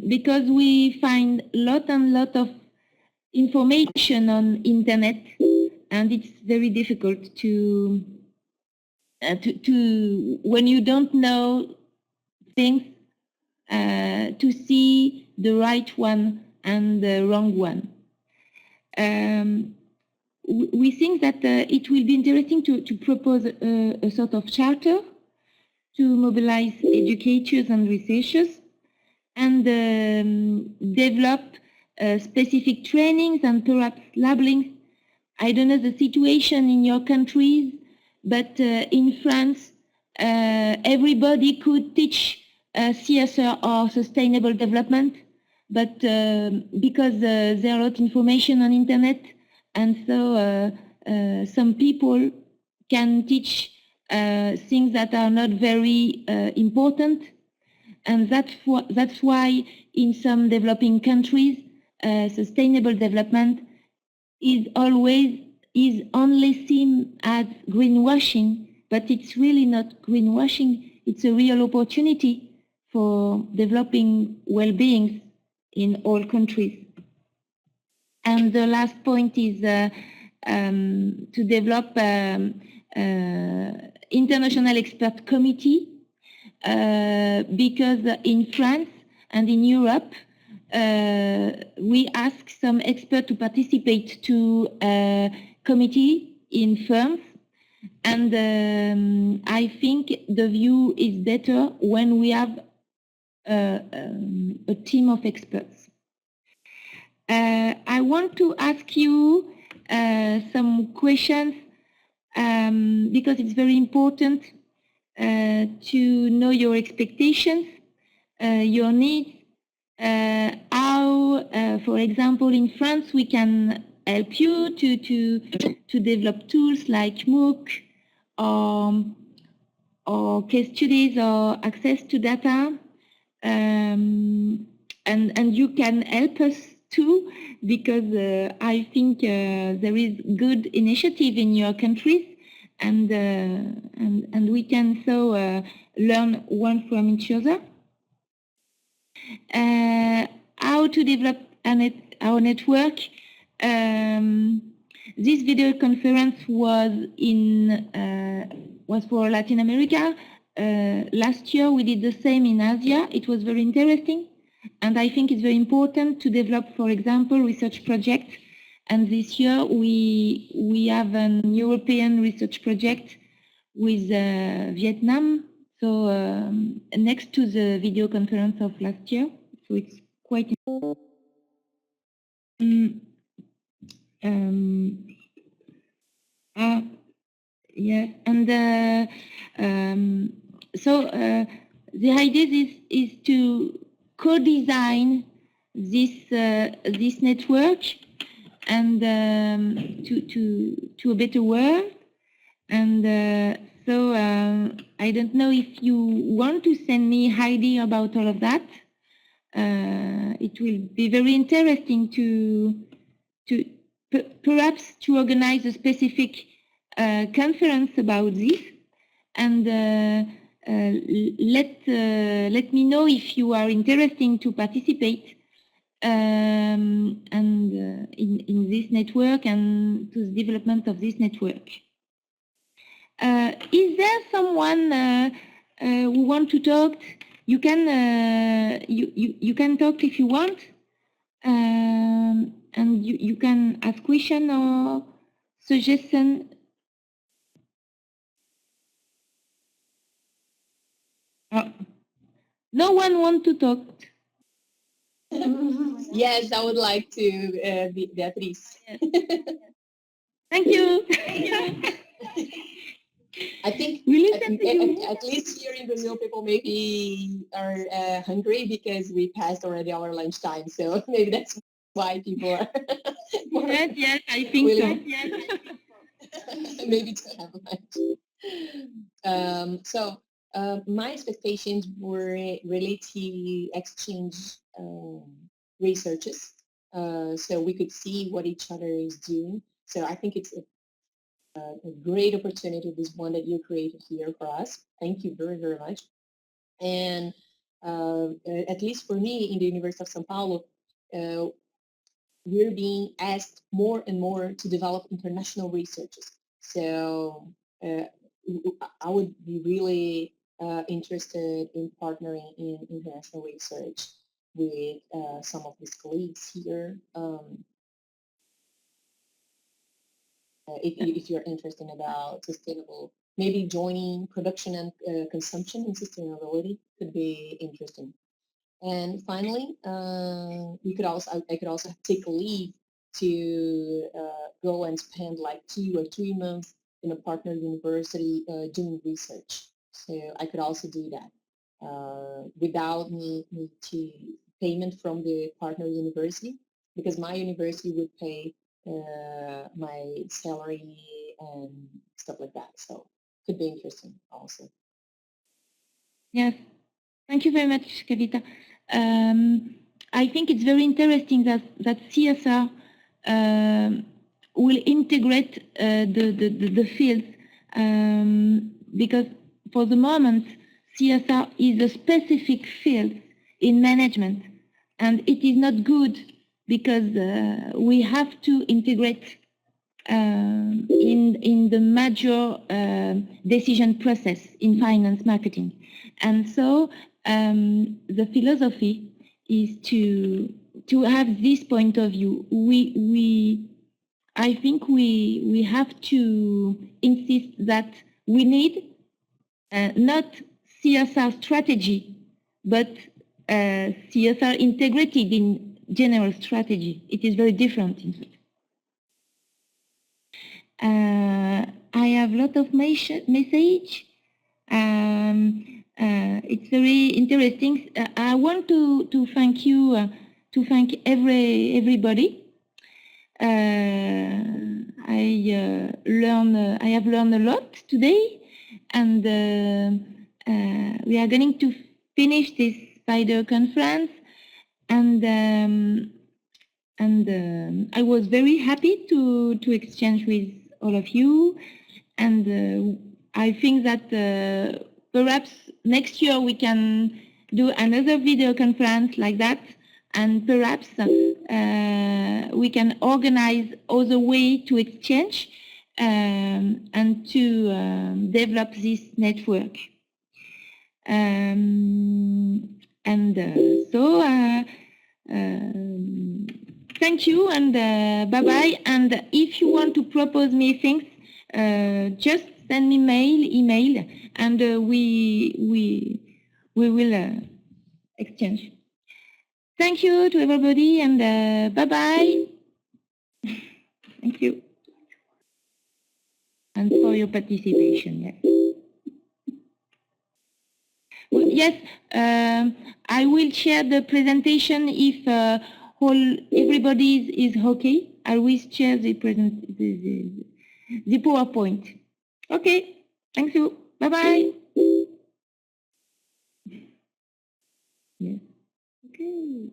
because we find lot of information on internet, and it's very difficult to when you don't know things, to see the right one and the wrong one. We think that it will be interesting to propose a sort of charter to mobilize educators and researchers, and develop specific trainings and perhaps labeling. I don't know the situation in your countries, but in France, everybody could teach CSR or sustainable development, but because there are a lot of information on internet, and so some people can teach things that are not very important, and that's why in some developing countries, sustainable development is only seen as greenwashing, but it's really not greenwashing. It's a real opportunity for developing well-being in all countries. And the last point is to develop international expert committee, because in France and in Europe, we ask some experts to participate to a committee in firms, and I think the view is better when we have a team of experts. I want to ask you some questions because it's very important to know your expectations, your needs, how, for example, in France, we can help you to develop tools like MOOC or case studies or access to data, and you can help us too, because I think there is good initiative in your countries, and we can so learn one from each other. How to develop our network. This video conference was for Latin America. Last year we did the same in Asia. It was very interesting, and I think it's very important to develop, for example, research projects. And this year we have an European research project with Vietnam. So next to the video conference of last year, so it's quite important. Yeah, and so the idea is to co-design this network and to a better world. And so I don't know if you want to send me Heidi about all of that. It will be very interesting to perhaps to organize a specific conference about this, and let me know if you are interested to participate and in this network and to the development of this network. Is there someone who want to talk? You can you can talk if you want, and you can ask question or suggestion. No one want to talk. Yes, I would like to, Beatriz. Thank you. I think at least here in Brazil, people maybe are hungry because we passed already our lunchtime. So maybe that's why people are yes, I think so. Yes. Maybe to have lunch. So my expectations were really to exchange researches, so we could see what each other is doing. So I think it's a great opportunity, this one that you created here for us. Thank you very, very much. And at least for me in the University of São Paulo, we're being asked more and more to develop international researches. So I would be really interested in partnering in international research with some of these colleagues here. If you're interested about sustainable, maybe joining production and consumption in sustainability could be interesting. And finally, I could also take a leave to go and spend like 2 or 3 months in a partner university doing research. So I could also do that. without need to payment from the partner university, because my university would pay my salary and stuff like that. So could be interesting also. Yes, thank you very much, Kavita. I think it's very interesting that CSR will integrate the fields, because for the moment CSR is a specific field in management, and it is not good because we have to integrate in the major decision process in finance marketing. And so the philosophy is to have this point of view. I think we have to insist that we need not CSR strategy, but CSR integrated in general strategy. It is very different, in fact. I have a lot of message. It's very interesting. I want to thank you, to thank everybody. I have learned a lot today, and we are going to finish this Vidéoconférence, and I was very happy to exchange with all of you, and I think that perhaps next year we can do another video conference like that, and perhaps we can organize other way to exchange and to develop this network. Thank you, and bye-bye. And if you want to propose me things, just send me email, and we will exchange. Thank you to everybody, and bye-bye. Thank you. And for your participation, yes. Well, yes, I will share the presentation if everybody is okay. I will share the PowerPoint. Okay, thank you. Bye-bye. Yes. Okay.